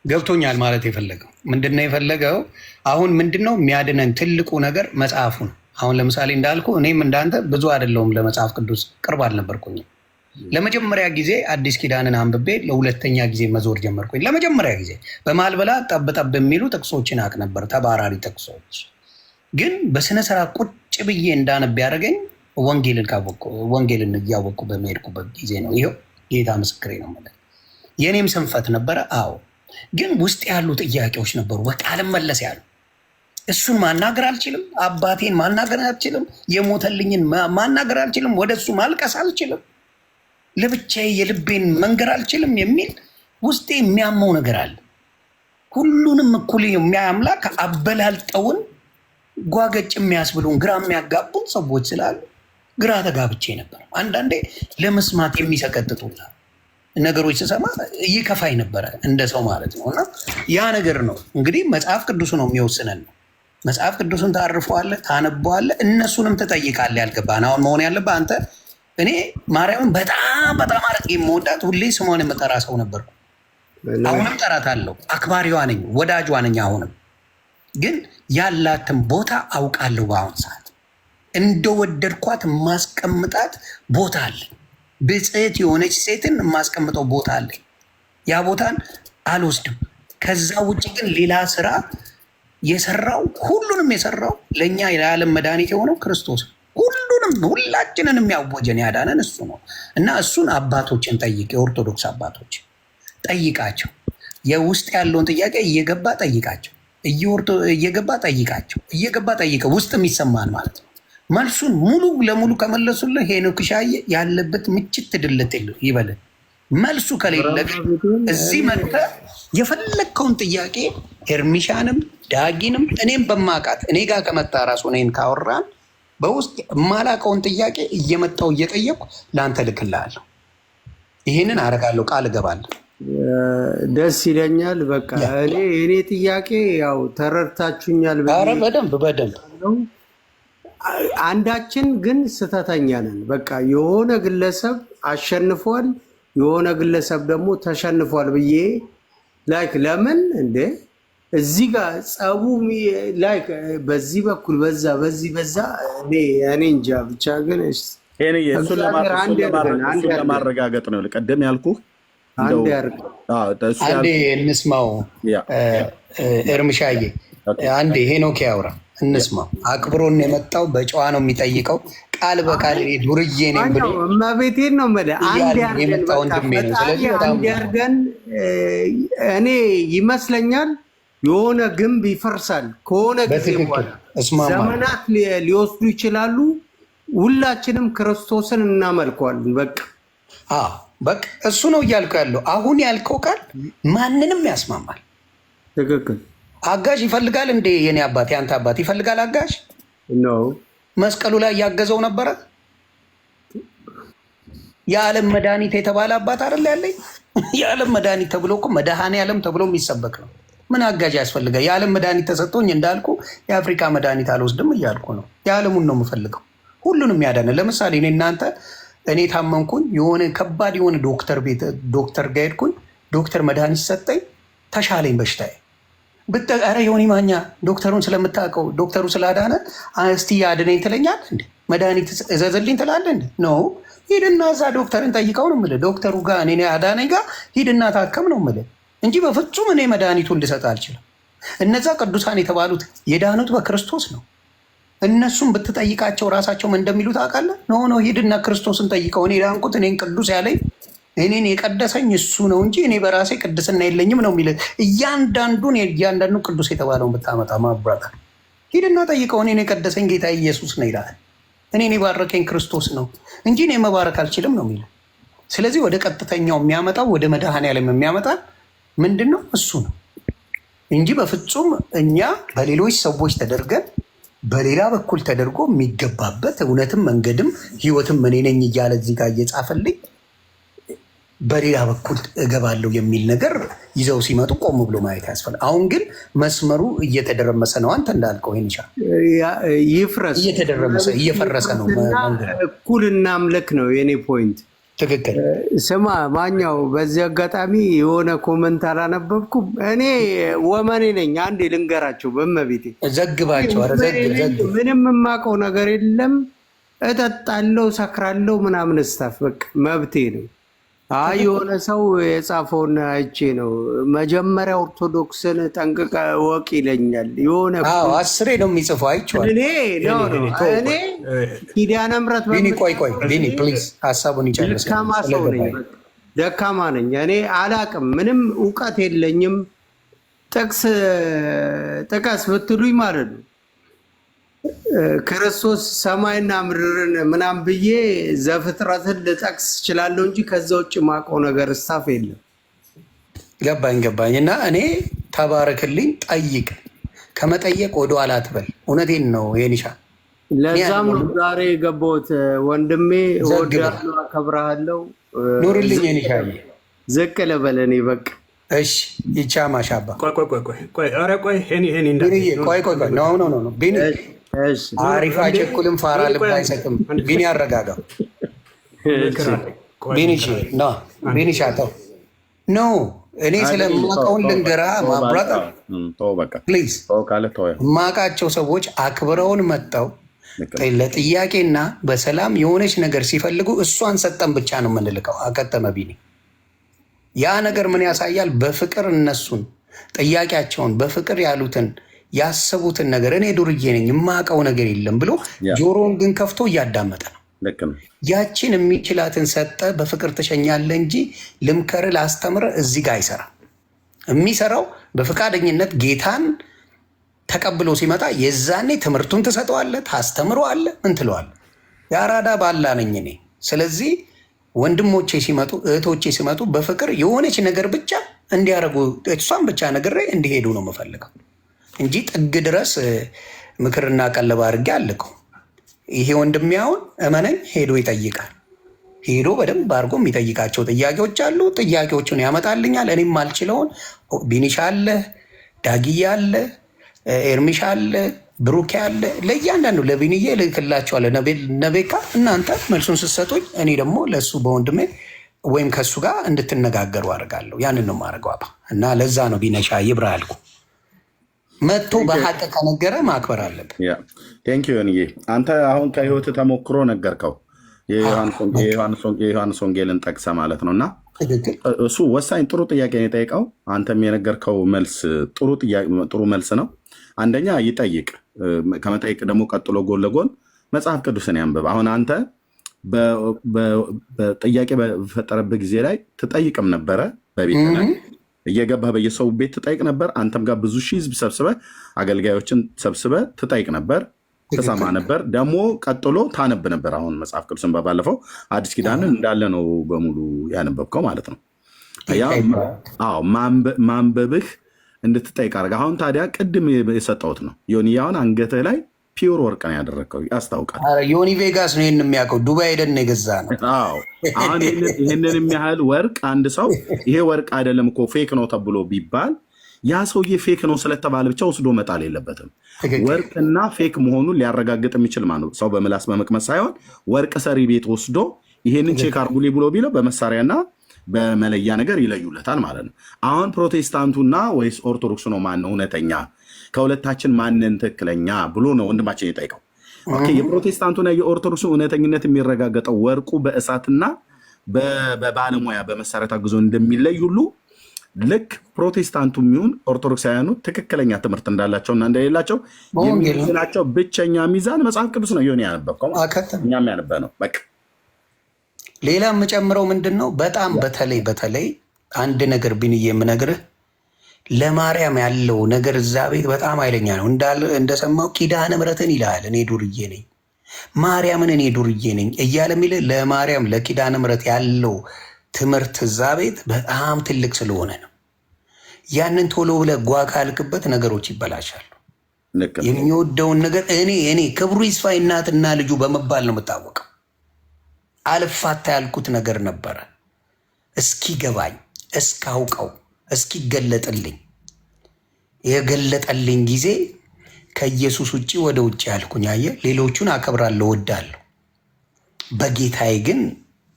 ገብቶኛል ማለት የፈለገው ምንድነው የፈለገው አሁን ምንድነው የሚያድነን ትልቁ ነገር መጽሐፉ ነው። አሁን ለምሳሌ እንዳልኩ እኔም እንዳንተ ብዙ አይደለሁም ለመጽሐፍ ቅዱስ ቅርብ አልነበርኩኝም። ለመጀመሪያ ጊዜ አዲስ ኪዳንን አንብቤ ለሁለተኛ ጊዜ መዞር ጀመርኩኝ። ለመጀመሪያ ጊዜ በማልበላ ጠብጠብ የሚሉ ጥቅሶችን አቅ ነበር፣ ተባራሪ ጥቅሶች። ግን በስነስርዓት ቁጭ ብዬ እንዳነብ ያደረገኝ ወንጌልን እያወቅኩ በሚሄድኩበት ጊዜ ነው። ይኸው ጌታ ምስክሬ ነው ማለት የእኔም ስንፈት ነበረ። አዎ፣ ግን ውስጥ ያሉ ጥያቄዎች ነበሩ። በቃ አልመለስ ያሉ እሱን ማናገር አልችልም፣ አባቴን ማናገር አልችልም፣ የሞተልኝን ማናገር አልችልም፣ ወደ እሱ ማልቀስ አልችልም፣ ለብቻዬ የልቤን መንገር አልችልም የሚል ውስጤ የሚያመው ነገር አለ። ሁሉንም እኩል የሚያይ አምላክ አበላልጠውን ጓገጭ የሚያስብሉን ግራ የሚያጋቡን ሰዎች ስላሉ ግራ ተጋብቼ ነበር። አንዳንዴ ለመስማት የሚሰቀጥጡ ነገሮች ስሰማ ይከፋኝ ነበረ እንደ ሰው ማለት ነው። እና ያ ነገር ነው እንግዲህ መጽሐፍ ቅዱሱ ነው የሚወስነን ነው። መጽሐፍ ቅዱስን ታርፈዋለህ፣ ታነበዋለህ፣ እነሱንም ትጠይቃለህ። ያልገባህን አሁን መሆን ያለብህ አንተ እኔ ማርያምን በጣም በጣም አድርጌ የምወዳት ሁሌ ስሟን የምጠራ ሰው ነበርኩ። አሁንም ጠራታለሁ። አክባሪዋ ነኝ፣ ወዳጇ ነኝ። አሁንም ግን ያላትን ቦታ አውቃለሁ። በአሁን ሰዓት እንደወደድኳት የማስቀምጣት ቦታ አለ። ብጽዕት የሆነች ሴትን የማስቀምጠው ቦታ አለ። ያ ቦታን አልወስድም። ከዛ ውጭ ግን ሌላ ስራ የሰራው ሁሉንም የሰራው ለእኛ የዓለም መድኃኒት የሆነው ክርስቶስ ሁሉንም ሁላችንን የሚያወጀን ያዳነን እሱ ነው። እና እሱን አባቶችን ጠይቅ፣ የኦርቶዶክስ አባቶች ጠይቃቸው። የውስጥ ያለውን ጥያቄ እየገባ ጠይቃቸው፣ እየገባ ጠይቃቸው፣ እየገባ ጠይቀው ውስጥ የሚሰማን ማለት ነው። መልሱን ሙሉ ለሙሉ ከመለሱልን ሄኖክ ሻዬ ያለበት ምችት ድለት ይበልን። መልሱ ከሌለ ግን እዚህ መጥተህ የፈለግከውን ጥያቄ ሄርሚሻንም ዳጊንም እኔም በማውቃት እኔ ጋር ከመጣ ራሱ እኔን ካወራን በውስጥ የማላውቀውን ጥያቄ እየመጣው እየጠየቅኩ ለአንተ ልክልሃለሁ። ይህንን አደርጋለሁ፣ ቃል እገባለሁ። ደስ ይለኛል። በቃ እኔ ጥያቄ ያው ተረድታችሁኛል። በደንብ አንዳችን ግን ስተተኛ ነን። በቃ የሆነ ግለሰብ አሸንፏል፣ የሆነ ግለሰብ ደግሞ ተሸንፏል ብዬ ላይክ ለምን እንዴ እዚህ ጋር ጸቡ ላይክ በዚህ በኩል በዚህ በዛ እኔ እንጃ ብቻ ግን እሱን ለማረጋገጥ ነው ቀደም ያልኩህ። አንዴ እንስማው ኤርምሻዬ፣ አንዴ ሄኖክ ያውራ እንስማው። አክብሮን የመጣው በጨዋ ነው የሚጠይቀው። ቃል በቃል ዱርዬ ነኝ ብሎ እመቤቴን ነው የመጣ ወንድሜ ነው። ስለዚህ በጣም ያርገን። እኔ ይመስለኛል የሆነ ግንብ ይፈርሳል ከሆነ ጊዜ በኋላ ዘመናት ሊወስዱ ይችላሉ። ሁላችንም ክርስቶስን እናመልከዋለን። በቃ እሱ ነው እያልኩ ያለው። አሁን ያልከው ቃል ማንንም ያስማማል። ትክክል። አጋዥ ይፈልጋል እንዴ? የኔ አባት ያንተ አባት ይፈልጋል አጋዥ ነው። መስቀሉ ላይ እያገዘው ነበረ። የዓለም መድኃኒት የተባለ አባት አይደል ያለኝ? የዓለም መድኃኒት ተብሎ እኮ መድኃኔ ዓለም ተብሎ የሚሰበክ ነው። ምን አጋዥ ያስፈልጋል? የዓለም መድኃኒት ተሰጥቶኝ እንዳልኩ የአፍሪካ መድኃኒት አልወስድም እያልኩ ነው። የዓለሙን ነው የምፈልገው፣ ሁሉንም ያዳነ። ለምሳሌ እኔ ታመምኩኝ፣ የሆነ ከባድ የሆነ ዶክተር ጋር ሄድኩኝ። ዶክተር መድኃኒት ሰጠኝ፣ ተሻለኝ በሽታዬ። ኧረ ዮኒ ማኛ ዶክተሩን ስለምታውቀው ዶክተሩ ስላዳነ እስቲ ያድነኝ ትለኛል እንዴ? መድኃኒት እዘዝልኝ ትላለህ እንዴ? ኖ ሂድና እዛ ዶክተርን ጠይቀው ነው የምልህ። ዶክተሩ ጋር እኔ አዳነኝ ጋር ሂድና ታከም ነው የምልህ እንጂ በፍጹም እኔ መድኃኒቱን ልሰጥ አልችልም። እነዛ ቅዱሳን የተባሉት የዳኑት በክርስቶስ ነው። እነሱም ብትጠይቃቸው ራሳቸውም እንደሚሉት ታውቃለህ። ኖ ሂድና ክርስቶስን ጠይቀው። እኔ ዳንኩት፣ እኔን ቅዱስ ያለኝ እኔን የቀደሰኝ እሱ ነው እንጂ እኔ በራሴ ቅድስና የለኝም ነው የሚል። እያንዳንዱ ቅዱስ የተባለውን ብታመጣ ማብራታ ሂድና ጠይቀው። እኔን የቀደሰኝ ጌታ ኢየሱስ ነው ይላል። እኔን የባረከኝ ክርስቶስ ነው እንጂ እኔ መባረክ አልችልም ነው የሚል። ስለዚህ ወደ ቀጥተኛው የሚያመጣው ወደ መድኃኔዓለም የሚያመጣ ምንድን ነው? እሱ ነው እንጂ በፍጹም እኛ በሌሎች ሰዎች ተደርገን በሌላ በኩል ተደርጎ የሚገባበት እውነትም መንገድም ህይወትም እኔ ነኝ እያለ እዚህ ጋር እየጻፈልኝ በሌላ በኩል እገባለሁ የሚል ነገር ይዘው ሲመጡ ቆም ብሎ ማየት ያስፈልጋል። አሁን ግን መስመሩ እየተደረመሰ ነው። አንተ እንዳልከው ይንሻ ይፍረስ፣ እየፈረሰ ነው። እኩል እናምልክ ነው የኔ ፖይንት። ትክክል። ስማ ማኛው፣ በዚህ አጋጣሚ የሆነ ኮመንት አላነበብኩም። እኔ ወመኔ ነኝ። አንዴ ልንገራቸው በመቤቴ ዘግባቸው። ምንም የማውቀው ነገር የለም። እጠጣለሁ፣ ሰክራለሁ ምናምን ስታፍ በቃ መብቴ ነው። አይ የሆነ ሰው የጻፈውን አይቼ ነው መጀመሪያ ኦርቶዶክስን ጠንቅቀ ወቅ ይለኛል። የሆነ አስሬ ነው የሚጽፈው አይቼዋለሁ። እኔ ኪዳነ ምሕረት ቢኒ ፕሊዝ ሀሳቡን ይጨርስ። ደካማ ሰው ነኝ፣ ደካማ ነኝ። እኔ አላቅም፣ ምንም እውቀት የለኝም። ጥቅስ ጥቀስ ብትሉኝ ማለት ነው ክርስቶስ ሰማይና ምድርን ምናምን ብዬ ዘፍጥረትን ልጠቅስ እችላለሁ እንጂ ከዛ ውጭ ማውቀው ነገር ስታፍ የለም። ገባኝ። እና እኔ ተባረክልኝ፣ ጠይቅ፣ ከመጠየቅ ወደ ኋላ አትበል። እውነቴን ነው የኒሻ። ለዛም ነው ዛሬ የገባሁት። ወንድሜ እወዳለሁ፣ አከብርሃለሁ። ኑርልኝ የኒሻ። ዝቅ ልበል እኔ በቃ። እሺ ይቻ ማሻባ ቢኒ አሪፍ አይቸኩልም፣ ፋራ ልብ አይሰጥም። ቢኒ አረጋጋው። ቢኒ ሻተው ኖ እኔ ስለማውቀውን ልንገራ ማብራታ ፕሊዝ። የማውቃቸው ሰዎች አክብረውን መጠው ለጥያቄና በሰላም የሆነች ነገር ሲፈልጉ እሷን ሰጠን ብቻ ነው የምንልቀው። አከተመ ቢኒ። ያ ነገር ምን ያሳያል? በፍቅር እነሱን ጥያቄያቸውን በፍቅር ያሉትን ያሰቡትን ነገር እኔ ዱርዬ ነኝ የማውቀው ነገር የለም ብሎ ጆሮውን ግን ከፍቶ እያዳመጠ ነው። ያችን የሚችላትን ሰጠ፣ በፍቅር ትሸኛለህ እንጂ ልምከር ላስተምር እዚህ ጋር አይሰራም። የሚሰራው በፈቃደኝነት ጌታን ተቀብሎ ሲመጣ የዛኔ ትምህርቱን ትሰጠዋለህ፣ ታስተምረዋለህ፣ ምን ትለዋለህ። የአራዳ ባላ ነኝ እኔ። ስለዚህ ወንድሞቼ ሲመጡ እህቶቼ ሲመጡ በፍቅር የሆነች ነገር ብቻ እንዲያደርጉ እሷን ብቻ ነግሬ እንዲሄዱ ነው የምፈልገው እንጂ ጥግ ድረስ ምክርና ቀለብ አድርጌ አልከው። ይሄ ወንድሜ አሁን እመነኝ ሄዶ ይጠይቃል። ሄዶ በደንብ አድርጎ የሚጠይቃቸው ጥያቄዎች አሉ። ጥያቄዎቹን ያመጣልኛል። እኔም አልችለውን ቢኒሻ አለ፣ ዳጊያ አለ፣ ኤርሚሻ አለ፣ ብሩኬ አለ። ለእያንዳንዱ ለቢንዬ ልክላቸዋለሁ። ነቤካ እናንተ መልሱን ስትሰጡኝ እኔ ደግሞ ለእሱ በወንድሜ ወይም ከእሱ ጋር እንድትነጋገሩ አድርጋለሁ። ያንን ነው የማደርገው አባ። እና ለዛ ነው ቢነሻ ይብራ ያልኩ። መጥቶ በሀቅ ከነገረ ማክበር አለብን። ቴንኪው ዮኒዬ። አንተ አሁን ከህይወት ተሞክሮ ነገርከው የዮሐንስ ወንጌልን ጠቅሰ ማለት ነው። እና እሱ ወሳኝ ጥሩ ጥያቄ ነው የጠየቀው። አንተም የነገርከው መልስ ጥሩ መልስ ነው። አንደኛ ይጠይቅ፣ ከመጠየቅ ደግሞ ቀጥሎ ጎን ለጎን መጽሐፍ ቅዱስን ያንብብ። አሁን አንተ በጥያቄ በፈጠረበት ጊዜ ላይ ትጠይቅም ነበረ። በቤት ላይ እየገባህ በየሰው ቤት ትጠይቅ ነበር። አንተም ጋር ብዙ ሺህ ህዝብ ሰብስበህ አገልጋዮችን ሰብስበህ ትጠይቅ ነበር፣ ትሰማ ነበር፣ ደግሞ ቀጥሎ ታነብ ነበር። አሁን መጽሐፍ ቅዱስን ባለፈው አዲስ ኪዳንን እንዳለ ነው በሙሉ ያነበብከው ማለት ነው። ማንበብህ እንድትጠይቅ አድርገህ። አሁን ታዲያ ቅድም የሰጠሁት ነው ዮኒያውን አንገትህ ላይ ፒውር ወርቅ ነው ያደረግከው፣ ያስታውቃል። ዮኒ ቬጋስ ነው ይህን የሚያውቀው፣ ዱባይ ሄደን የገዛ ነው። አሁን ይህንን የሚያህል ወርቅ አንድ ሰው ይሄ ወርቅ አይደለም እኮ ፌክ ነው ተብሎ ቢባል ያ ሰውዬ ፌክ ነው ስለተባለ ብቻ ወስዶ መጣል የለበትም። ወርቅና ፌክ መሆኑን ሊያረጋግጥ የሚችል ማለት ሰው በምላስ በመቅመስ ሳይሆን ወርቅ ሰሪ ቤት ወስዶ ይሄንን ቼክ አርጉልኝ ብሎ ቢለው በመሳሪያና በመለያ ነገር ይለዩለታል ማለት ነው። አሁን ፕሮቴስታንቱና ወይስ ኦርቶዶክሱ ነው ማን ነው እውነተኛ? ከሁለታችን ማንን ትክክለኛ ብሎ ነው ወንድማችን የጠይቀው። የፕሮቴስታንቱና የኦርቶዶክሱ እውነተኝነት የሚረጋገጠው ወርቁ በእሳትና በባለሙያ በመሳሪያ ታግዞ እንደሚለይ ሁሉ ልክ ፕሮቴስታንቱ የሚሆን ኦርቶዶክሳውያኑ ትክክለኛ ትምህርት እንዳላቸውና እንደሌላቸው የሚይዝላቸው ብቸኛ ሚዛን መጽሐፍ ቅዱስ ነው። ሆን ያነበብከው እኛም ያነበ ነው። በቃ ሌላ የምጨምረው ምንድን ነው? በጣም በተለይ አንድ ነገር ቢንዬ የምነግርህ ለማርያም ያለው ነገር እዛ ቤት በጣም ኃይለኛ ነው። እንደሰማው ኪዳነ ምሕረትን ይልሃል እኔ ዱርዬ ነኝ፣ ማርያምን እኔ ዱርዬ ነኝ እያለ የሚል ለማርያም ለኪዳነ ምሕረት ያለው ትምህርት እዛ ቤት በጣም ትልቅ ስለሆነ ነው። ያንን ቶሎ ብለህ ጓ ካልክበት ነገሮች ይበላሻሉ። የሚወደውን ነገር እኔ ክብሩ ይስፋ እናትና ልጁ በመባል ነው የምታወቀው። አልፋታ ያልኩት ነገር ነበረ እስኪገባኝ እስካውቀው እስኪገለጥልኝ የገለጠልኝ ጊዜ ከኢየሱስ ውጭ ወደ ውጭ ያልኩኝ። አየህ፣ ሌሎቹን አከብራለሁ ወዳለሁ፣ በጌታዬ ግን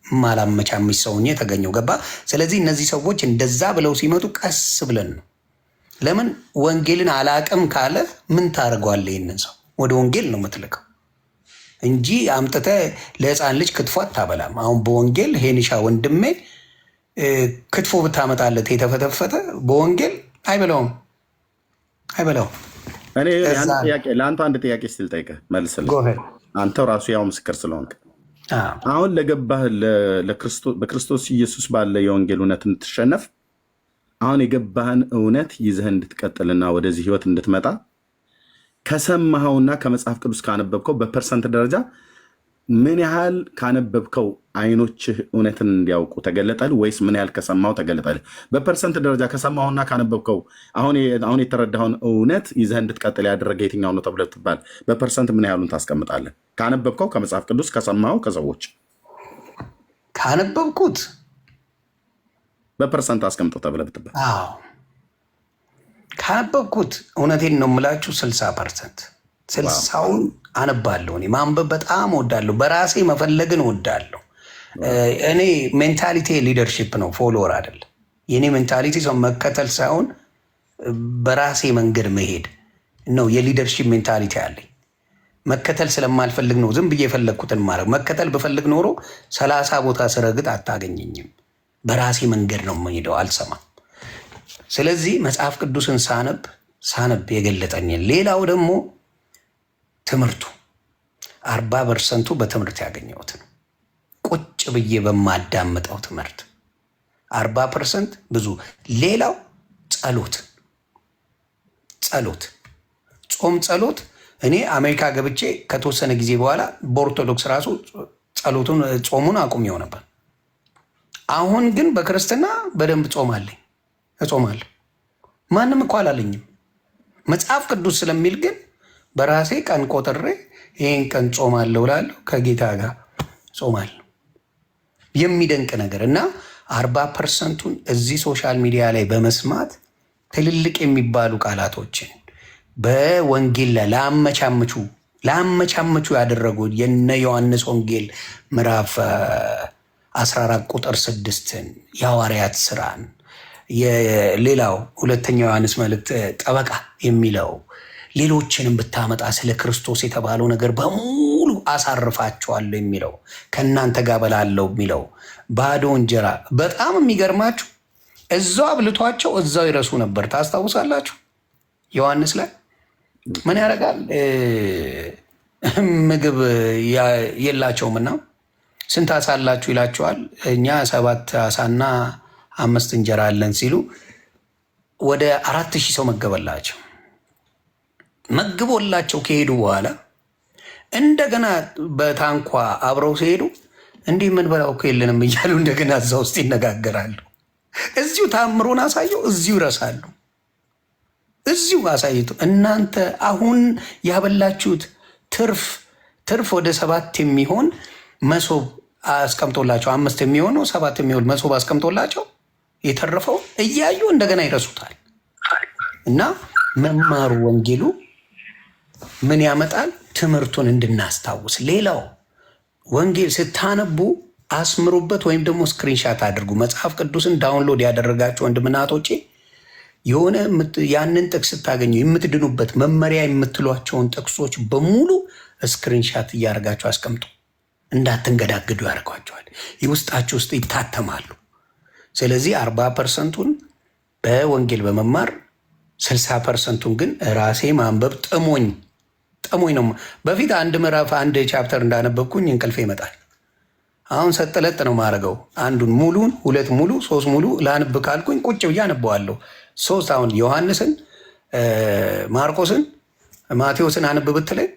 ማላመቻምች ሰውኝ የተገኘው ገባ። ስለዚህ እነዚህ ሰዎች እንደዛ ብለው ሲመጡ ቀስ ብለን ነው። ለምን ወንጌልን አላቅም ካለ ምን ታደርገዋለህ? ይህንን ሰው ወደ ወንጌል ነው የምትልከው እንጂ አምጥተህ ለህፃን ልጅ ክትፎ አታበላም። አሁን በወንጌል ሄኒሻ ወንድሜ ክትፎ ብታመጣለት የተፈተፈተ በወንጌል አይበላውም። እኔ ለአንተ አንድ ጥያቄ ስትል ጠይቀህ መልስልህ። አንተው ራሱ ያው ምስክር ስለሆንክ አሁን ለገባህ በክርስቶስ ኢየሱስ ባለ የወንጌል እውነት እንድትሸነፍ አሁን የገባህን እውነት ይዘህ እንድትቀጥልና ወደዚህ ህይወት እንድትመጣ ከሰማኸውና ከመጽሐፍ ቅዱስ ካነበብከው በፐርሰንት ደረጃ ምን ያህል ካነበብከው አይኖችህ እውነትን እንዲያውቁ ተገለጠልህ ወይስ ምን ያህል ከሰማኸው ተገለጠልህ? በፐርሰንት ደረጃ ከሰማኸውና ካነበብከው አሁን የተረዳኸውን እውነት ይዘህ እንድትቀጥል ያደረገ የትኛው ነው ተብሎ ትባል በፐርሰንት ምን ያህሉን ታስቀምጣለህ? ካነበብከው ከመጽሐፍ ቅዱስ ከሰማኸው ከሰዎች ካነበብኩት በፐርሰንት አስቀምጠው ተብለህ ብትባል ካነበብኩት እውነቴን ነው የምላችሁ 60%። 60ውን አነባለሁ። እኔ ማንበብ በጣም እወዳለሁ። በራሴ መፈለግን እወዳለሁ። እኔ ሜንታሊቲ ሊደርሺፕ ነው፣ ፎሎወር አይደለም። የኔ ሜንታሊቲ ሰው መከተል ሳይሆን በራሴ መንገድ መሄድ ነው። የሊደርሺፕ ሜንታሊቲ አለኝ። መከተል ስለማልፈልግ ነው ዝም ብዬ የፈለግኩትን ማድረግ። መከተል ብፈልግ ኖሮ 30 ቦታ ስረግጥ አታገኘኝም። በራሴ መንገድ ነው የምሄደው፣ አልሰማም። ስለዚህ መጽሐፍ ቅዱስን ሳነብ የገለጠኝን ሌላው ደግሞ ትምህርቱ 40% በትምህርት ያገኘሁት ነው። ቁጭ ብዬ በማዳምጠው ትምህርት 40% ብዙ። ሌላው ጸሎት፣ ጾም፣ ጸሎት። እኔ አሜሪካ ገብቼ ከተወሰነ ጊዜ በኋላ በኦርቶዶክስ ራሱ ጾሙን አቁሜው ነበር። አሁን ግን በክርስትና በደንብ እጾማለሁ። ማንም እኮ አላለኝም። መጽሐፍ ቅዱስ ስለሚል ግን በራሴ ቀን ቆጥሬ ይህን ቀን ጾማለሁ እላለሁ። ከጌታ ጋር ጾማለሁ። የሚደንቅ ነገር እና 40%ቱን እዚህ ሶሻል ሚዲያ ላይ በመስማት ትልልቅ የሚባሉ ቃላቶችን በወንጌል ላይ ላመቻምቹ ያደረጉ የነ ዮሐንስ ወንጌል ምዕራፍ 14 ቁጥር 6ን የሐዋርያት ስራን የሌላው ሁለተኛው ዮሐንስ መልእክት ጠበቃ የሚለው ሌሎችንም ብታመጣ ስለ ክርስቶስ የተባለው ነገር በሙሉ አሳርፋቸዋለሁ የሚለው ከእናንተ ጋር በላለው የሚለው ባዶ እንጀራ። በጣም የሚገርማችሁ እዛው አብልቷቸው እዛው ይረሱ ነበር። ታስታውሳላችሁ? ዮሐንስ ላይ ምን ያደርጋል? ምግብ የላቸውም እና ስንት አሳ አላችሁ ይላቸዋል። እኛ 7 አሳና 5 እንጀራ አለን ሲሉ ወደ 4000 ሰው መገበላቸው። መግቦላቸው ከሄዱ በኋላ እንደገና በታንኳ አብረው ሲሄዱ እንዲህ ምን በላው እኮ የለንም እያሉ እንደገና እዛ ውስጥ ይነጋገራሉ። እዚሁ ታምሮን አሳየው፣ እዚሁ ይረሳሉ። እዚሁ አሳይቶ እናንተ አሁን ያበላችሁት ትርፍ ወደ 7 የሚሆን መሶብ አስቀምጦላቸው 5 የሚሆነው 7 የሚሆን መሶብ አስቀምጦላቸው የተረፈው እያዩ እንደገና ይረሱታል። እና መማሩ ወንጌሉ ምን ያመጣል? ትምህርቱን እንድናስታውስ። ሌላው ወንጌል ስታነቡ አስምሩበት፣ ወይም ደግሞ ስክሪንሻት አድርጉ። መጽሐፍ ቅዱስን ዳውንሎድ ያደረጋችሁ ወንድምናቶቼ የሆነ ያንን ጥቅስ ስታገኙ የምትድኑበት መመሪያ የምትሏቸውን ጥቅሶች በሙሉ ስክሪንሻት እያደረጋችሁ አስቀምጡ። እንዳትንገዳግዱ ያደርጓቸዋል። የውስጣችሁ ውስጥ ይታተማሉ። ስለዚህ 40%ቱን በወንጌል በመማር 60%ቱን ግን ራሴ ማንበብ ጥሞኝ ነው። በፊት 1 ምዕራፍ 1 ቻፕተር እንዳነበብኩኝ እንቅልፌ ይመጣል። አሁን ሰጥለጥ ነው ማድረገው። አንዱን ሙሉን 2 ሙሉ 3 ሙሉ ላንብ ካልኩኝ ቁጭ ብዬ አነበዋለሁ። 3 አሁን ዮሐንስን፣ ማርቆስን፣ ማቴዎስን አንብ ብትለኝ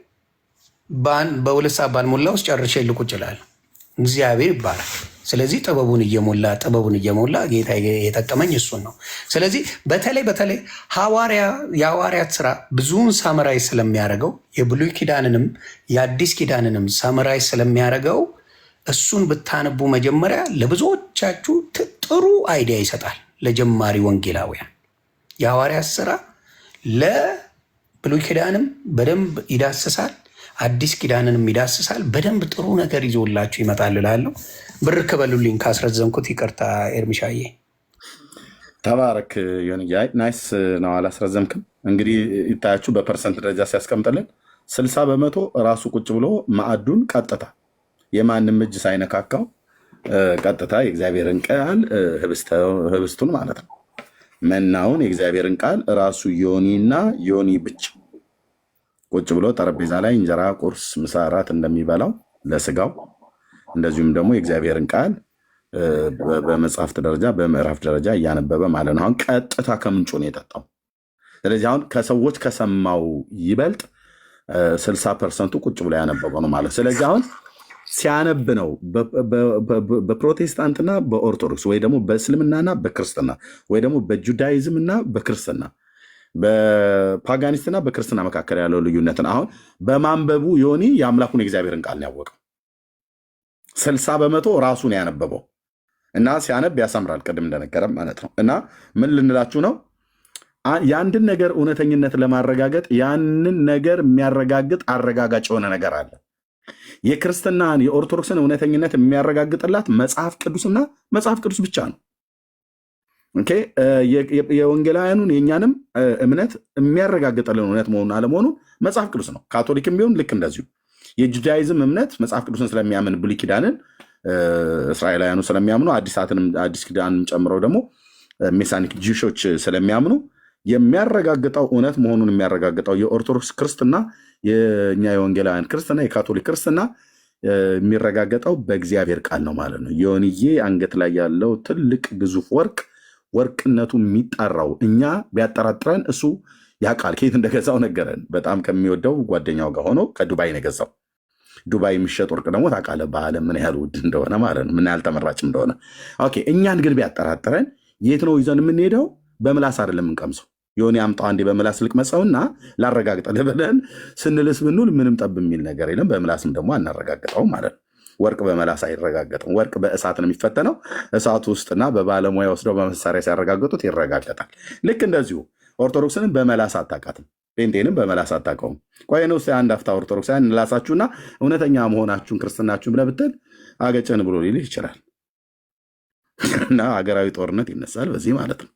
በ2 ሰዓት ባልሞላ ውስጥ ጨርሼ ልቁጭ እላለሁ። እግዚአብሔር ይባላል። ስለዚህ ጥበቡን እየሞላ ጌታ የጠቀመኝ እሱን ነው። ስለዚህ በተለይ የሐዋርያት ስራ ብዙውን ሳመራይ ስለሚያደርገው የብሉይ ኪዳንንም የአዲስ ኪዳንንም ሳመራይ ስለሚያደርገው እሱን ብታነቡ መጀመሪያ ለብዙዎቻችሁ ጥሩ አይዲያ ይሰጣል። ለጀማሪ ወንጌላውያን የሐዋርያት ስራ ለብሉይ ኪዳንም በደንብ ይዳስሳል፣ አዲስ ኪዳንንም ይዳስሳል። በደንብ ጥሩ ነገር ይዞላችሁ ይመጣል እላለሁ። ብር ክበሉልኝ ካስረዘምኩት፣ ይቅርታ ኤርሚሻዬ። ተባረክ ዮንያ። ናይስ ነው፣ አላስረዘምክም። እንግዲህ ይታያችሁ በፐርሰንት ደረጃ ሲያስቀምጥልን 60 በመቶ ራሱ ቁጭ ብሎ ማዕዱን ቀጥታ የማንም እጅ ሳይነካካው ቀጥታ የእግዚአብሔርን ቃል ህብስቱን ማለት ነው መናውን የእግዚአብሔርን ቃል ራሱ ዮኒና ዮኒ ብቻ ቁጭ ብሎ ጠረጴዛ ላይ እንጀራ፣ ቁርስ፣ ምሳ፣ እራት እንደሚበላው ለስጋው እንደዚሁም ደግሞ የእግዚአብሔርን ቃል በመጽሐፍት ደረጃ በምዕራፍ ደረጃ እያነበበ ማለት ነው። አሁን ቀጥታ ከምንጩ ነው የጠጣው። ስለዚህ አሁን ከሰዎች ከሰማው ይበልጥ 60%ቱ ቁጭ ብሎ ያነበበው ነው ማለት። ስለዚህ አሁን ሲያነብ ነው በፕሮቴስታንትና በኦርቶዶክስ ወይ ደግሞ በእስልምናና በክርስትና ወይ ደግሞ በጁዳይዝም እና በክርስትና በፓጋኒስትና በክርስትና መካከል ያለው ልዩነትን አሁን በማንበቡ ዮኒ የአምላኩን የእግዚአብሔርን ቃል ነው ያወቀው። 60 በመቶ ራሱን ያነበበው እና ሲያነብ ያሰምራል፣ ቅድም እንደነገረም ማለት ነው። እና ምን ልንላችሁ ነው? የአንድን ነገር እውነተኝነት ለማረጋገጥ ያንን ነገር የሚያረጋግጥ አረጋጋጭ የሆነ ነገር አለ። የክርስትናን የኦርቶዶክስን እውነተኝነት የሚያረጋግጥላት መጽሐፍ ቅዱስና መጽሐፍ ቅዱስ ብቻ ነው። ኦኬ፣ የወንጌላውያኑን የእኛንም እምነት የሚያረጋግጥልን እውነት መሆኑን አለመሆኑ መጽሐፍ ቅዱስ ነው። ካቶሊክም ቢሆን ልክ እንደዚሁ የጁዳይዝም እምነት መጽሐፍ ቅዱስን ስለሚያምን ብሉይ ኪዳንን እስራኤላውያኑ ስለሚያምኑ አዲስ ኪዳንን ጨምረው ደግሞ ሜሳኒክ ጂሾች ስለሚያምኑ የሚያረጋግጠው እውነት መሆኑን የሚያረጋግጠው የኦርቶዶክስ ክርስትና፣ የእኛ የወንጌላውያን ክርስትና፣ የካቶሊክ ክርስትና የሚረጋገጠው በእግዚአብሔር ቃል ነው ማለት ነው። ዮኒዬ አንገት ላይ ያለው ትልቅ ግዙፍ ወርቅነቱ የሚጣራው እኛ ቢያጠራጥረን እሱ ያውቃል ከየት እንደገዛው ነገረን። በጣም ከሚወደው ጓደኛው ጋር ሆኖ ከዱባይ ነው የገዛው። ዱባይ የሚሸጥ ወርቅ ደግሞ ታውቃለህ በዓለም ምን ያህል ውድ እንደሆነ ማለት ነው፣ ምን ያህል ተመራጭ እንደሆነ። ኦኬ፣ እኛን ግን ቢያጠራጥረን የት ነው ይዘን የምንሄደው? በምላስ አይደለም የምንቀምሰው። ዮኒ አምጣው አንዴ በምላስ ልቅመሰውና ላረጋግጠልህ ብለን ስንልስ ብንውል ምንም ጠብ የሚል ነገር የለም። በምላስም ደግሞ አናረጋግጠውም ማለት ነው። ወርቅ በመላስ አይረጋገጥም። ወርቅ በእሳት ነው የሚፈተነው። እሳቱ ውስጥና በባለሙያ ወስደው በመሳሪያ ሲያረጋግጡት ይረጋገጣል። ልክ እንደዚሁ ኦርቶዶክስንም በመላስ አታውቃትም፣ ጴንጤንም በመላስ አታውቀውም። ቆይ ነው አንድ አፍታ ኦርቶዶክሳውያን እንላሳችሁና እውነተኛ መሆናችሁን ክርስትናችሁን ብለህ ብትል አገጨን ብሎ ሊልህ ይችላል። እና ሀገራዊ ጦርነት ይነሳል በዚህ ማለት ነው።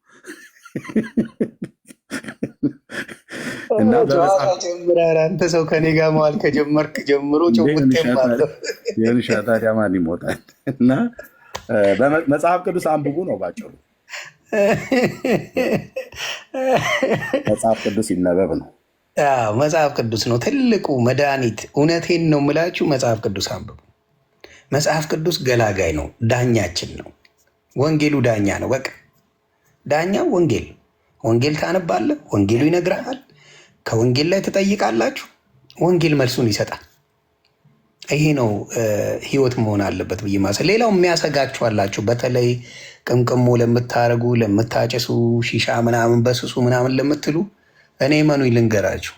እና አንተ ሰው ከኔ ጋር መዋል ከጀመርክ ጀምሮ ታዲያ ማን ይሞታል? እና መጽሐፍ ቅዱስ አንብቡ ነው ባጭሩ። መጽሐፍ ቅዱስ ይነበብ ነው። መጽሐፍ ቅዱስ ነው ትልቁ መድኃኒት። እውነቴን ነው የምላችሁ፣ መጽሐፍ ቅዱስ አንብቡ። መጽሐፍ ቅዱስ ገላጋይ ነው፣ ዳኛችን ነው። ወንጌሉ ዳኛ ነው። በቃ ዳኛው ወንጌል ታነባለህ፣ ወንጌሉ ይነግርሃል። ከወንጌል ላይ ትጠይቃላችሁ፣ ወንጌል መልሱን ይሰጣል። ይሄ ነው ህይወት መሆን አለበት ብዬ ማሰብ። ሌላው የሚያሰጋችኋላችሁ በተለይ ቅምቅሞ ለምታረጉ፣ ለምታጨሱ፣ ሺሻ ምናምን በስሱ ምናምን ለምትሉ እኔ መኑ ልንገራችሁ።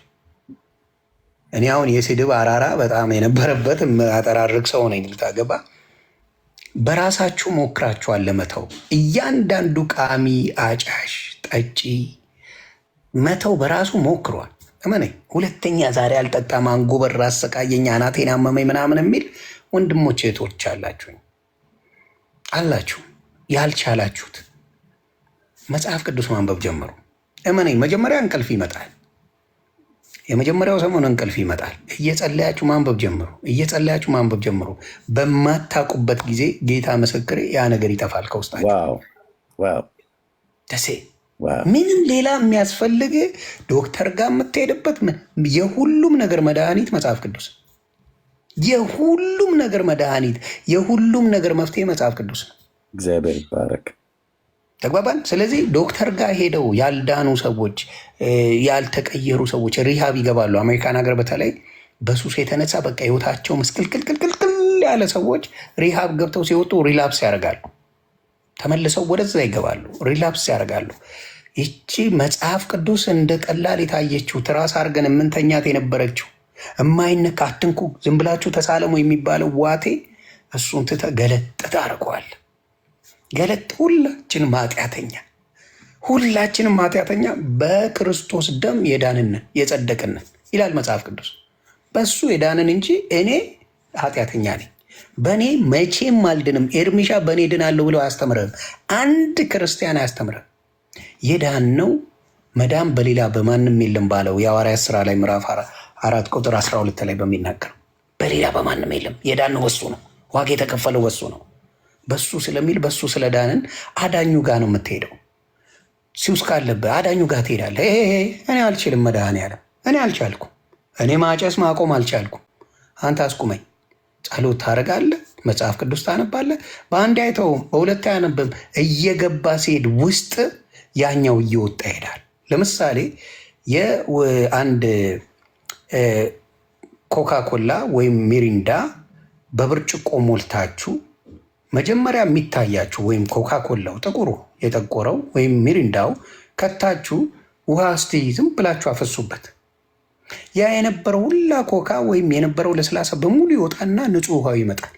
እኔ አሁን የስድብ አራራ በጣም የነበረበት አጠራርቅ ሰው ነኝ። ልታገባ በራሳችሁ ሞክራችኋል ለመተው። እያንዳንዱ ቃሚ፣ አጫሽ፣ ጠጪ መተው በራሱ ሞክሯል። እመነኝ። ሁለተኛ ዛሬ አልጠጣም፣ አንጎበር አሰቃየኝ፣ አናቴን አመመኝ ምናምን የሚል ወንድሞች እህቶች አላችሁ። ያልቻላችሁት መጽሐፍ ቅዱስ ማንበብ ጀምሩ። እመነኝ። መጀመሪያ እንቅልፍ ይመጣል። የመጀመሪያው ሰሞን እንቅልፍ ይመጣል። እየጸለያችሁ ማንበብ ጀምሩ። በማታውቁበት ጊዜ ጌታ ምስክሬ ያ ነገር ይጠፋል ከውስጣችሁ። ደሴ ምንም ሌላ የሚያስፈልግ ዶክተር ጋር የምትሄድበት የሁሉም ነገር መድኃኒት መጽሐፍ ቅዱስ፣ የሁሉም ነገር መድኃኒት፣ የሁሉም ነገር መፍትሄ መጽሐፍ ቅዱስ ነው። እግዚአብሔር ይባረክ። ተግባባን። ስለዚህ ዶክተር ጋር ሄደው ያልዳኑ ሰዎች፣ ያልተቀየሩ ሰዎች ሪሃብ ይገባሉ። አሜሪካን ሀገር በተለይ በሱስ የተነሳ በቃ ህይወታቸው ምስቅልቅልቅልቅል ያለ ሰዎች ሪሃብ ገብተው ሲወጡ ሪላፕስ ያደርጋሉ። ተመልሰው ወደዛ ይገባሉ፣ ሪላፕስ ያደርጋሉ። ይቺ መጽሐፍ ቅዱስ እንደ ቀላል የታየችው ትራስ አድርገን የምንተኛት የነበረችው እማይነካ አትንኩ፣ ዝም ብላችሁ ተሳለሙ የሚባለው ዋቴ እሱን ትተህ ገለጥ ታደርገዋል። ገለጥ ሁላችንም ኃጢአተኛ በክርስቶስ ደም የዳንንን የጸደቅንን ይላል መጽሐፍ ቅዱስ። በሱ የዳንን እንጂ እኔ ኃጢአተኛ ነኝ በእኔ መቼም አልድንም፣ ኤርሚሻ በእኔ ድናለሁ ብለው አያስተምረም። አንድ ክርስቲያን አያስተምረም። የዳነው መዳን በሌላ በማንም የለም ባለው የሐዋርያት ሥራ ላይ ምዕራፍ 4:12 ላይ በሚናገር በሌላ በማንም የለም። የዳነው በሱ ነው። ዋጋ የተከፈለው በሱ ነው። በሱ ስለሚል በሱ ስለዳንን አዳኙ ጋር ነው የምትሄደው። ሲውስ ካለብህ አዳኙ ጋር ትሄዳለህ። እኔ አልችልም መድኃኒዓለም፣ እኔ አልቻልኩም፣ እኔ ማጨስ ማቆም አልቻልኩም፣ አንተ አስቁመኝ። ጸሎት ታደርጋለህ፣ መጽሐፍ ቅዱስ ታነባለህ። በአንድ አይተውም፣ በሁለት አያነብም። እየገባ ሲሄድ ውስጥ ያኛው እየወጣ ይሄዳል። ለምሳሌ የአንድ ኮካኮላ ወይም ሚሪንዳ በብርጭቆ ሞልታችሁ መጀመሪያ የሚታያችሁ ወይም ኮካኮላው ጥቁሩ የጠቆረው ወይም ሚሪንዳው ከታችሁ ውሃ እስቲ ዝም ብላችሁ አፈሱበት። ያ የነበረው ሁላ ኮካ ወይም የነበረው ለስላሳ በሙሉ ይወጣና ንጹህ ውሃው ይመጣል።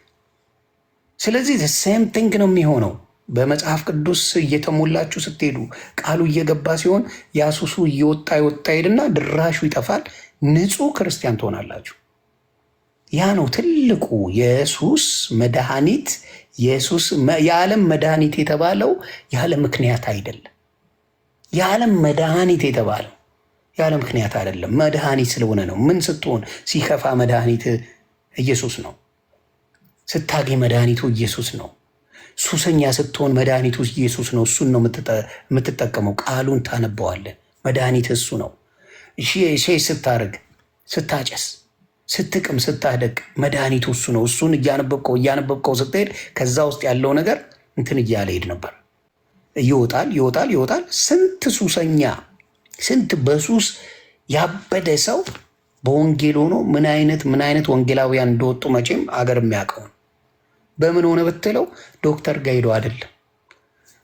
ስለዚህ ሴም ቲንግ ነው የሚሆነው። በመጽሐፍ ቅዱስ እየተሞላችሁ ስትሄዱ ቃሉ እየገባ ሲሆን ያሱሱ እየወጣ ሄድና ድራሹ ይጠፋል። ንጹህ ክርስቲያን ትሆናላችሁ። ያ ነው ትልቁ የሱስ መድኃኒት። የዓለም መድኃኒት የተባለው ያለ ምክንያት አይደለም። የዓለም መድኃኒት የተባለው ያለ ምክንያት አይደለም። መድኃኒት ስለሆነ ነው። ምን ስትሆን ሲከፋ መድኃኒት ኢየሱስ ነው። ስታገኝ መድኃኒቱ ኢየሱስ ነው። ሱሰኛ ስትሆን መድኃኒቱ ኢየሱስ ነው። እሱን ነው የምትጠቀመው። ቃሉን ታነበዋለን። መድኃኒት እሱ ነው። ሼ ስታደርግ፣ ስታጨስ፣ ስትቅም፣ ስታደቅ መድኃኒቱ እሱ ነው። እሱን እያነበብከው ስትሄድ ከዛ ውስጥ ያለው ነገር እንትን እያለ ሄድ ነበር። ይወጣል። ስንት ሱሰኛ፣ ስንት በሱስ ያበደ ሰው በወንጌል ሆኖ ምን አይነት ወንጌላውያን እንደወጡ መቼም አገር የሚያውቀውን በምን ሆነ ብትለው ዶክተር ጋር ሄዶ አይደለም።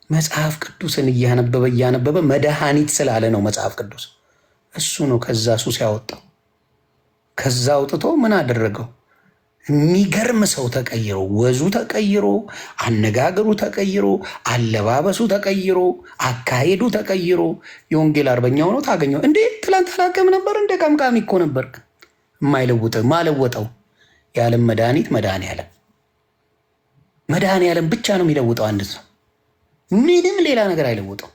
መጽሐፍ ቅዱስን እያነበበ መድኃኒት ስላለ ነው። መጽሐፍ ቅዱስ እሱ ነው ከዛ ሱስ ያወጣው። ከዛ አውጥቶ ምን አደረገው? የሚገርም ሰው ተቀይሮ፣ ወዙ ተቀይሮ፣ አነጋገሩ ተቀይሮ፣ አለባበሱ ተቀይሮ፣ አካሄዱ ተቀይሮ የወንጌል አርበኛ ሆኖ ታገኘው። እንዴ ትላንት አላውቅም ነበር? እንደ ቀምቃሚ እኮ ነበር። የማይለውጥ ማለወጠው የዓለም መድኃኒት መድኃኒዓለም ብቻ ነው የሚለውጠው። አንድ ሰው ምንም ሌላ ነገር አይለውጠው።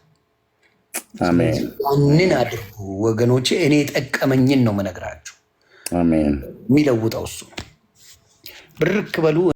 ያንን አድርጉ ወገኖቼ። እኔ የጠቀመኝን ነው የምነግራችሁ። የሚለውጠው እሱ። ብርክ በሉ።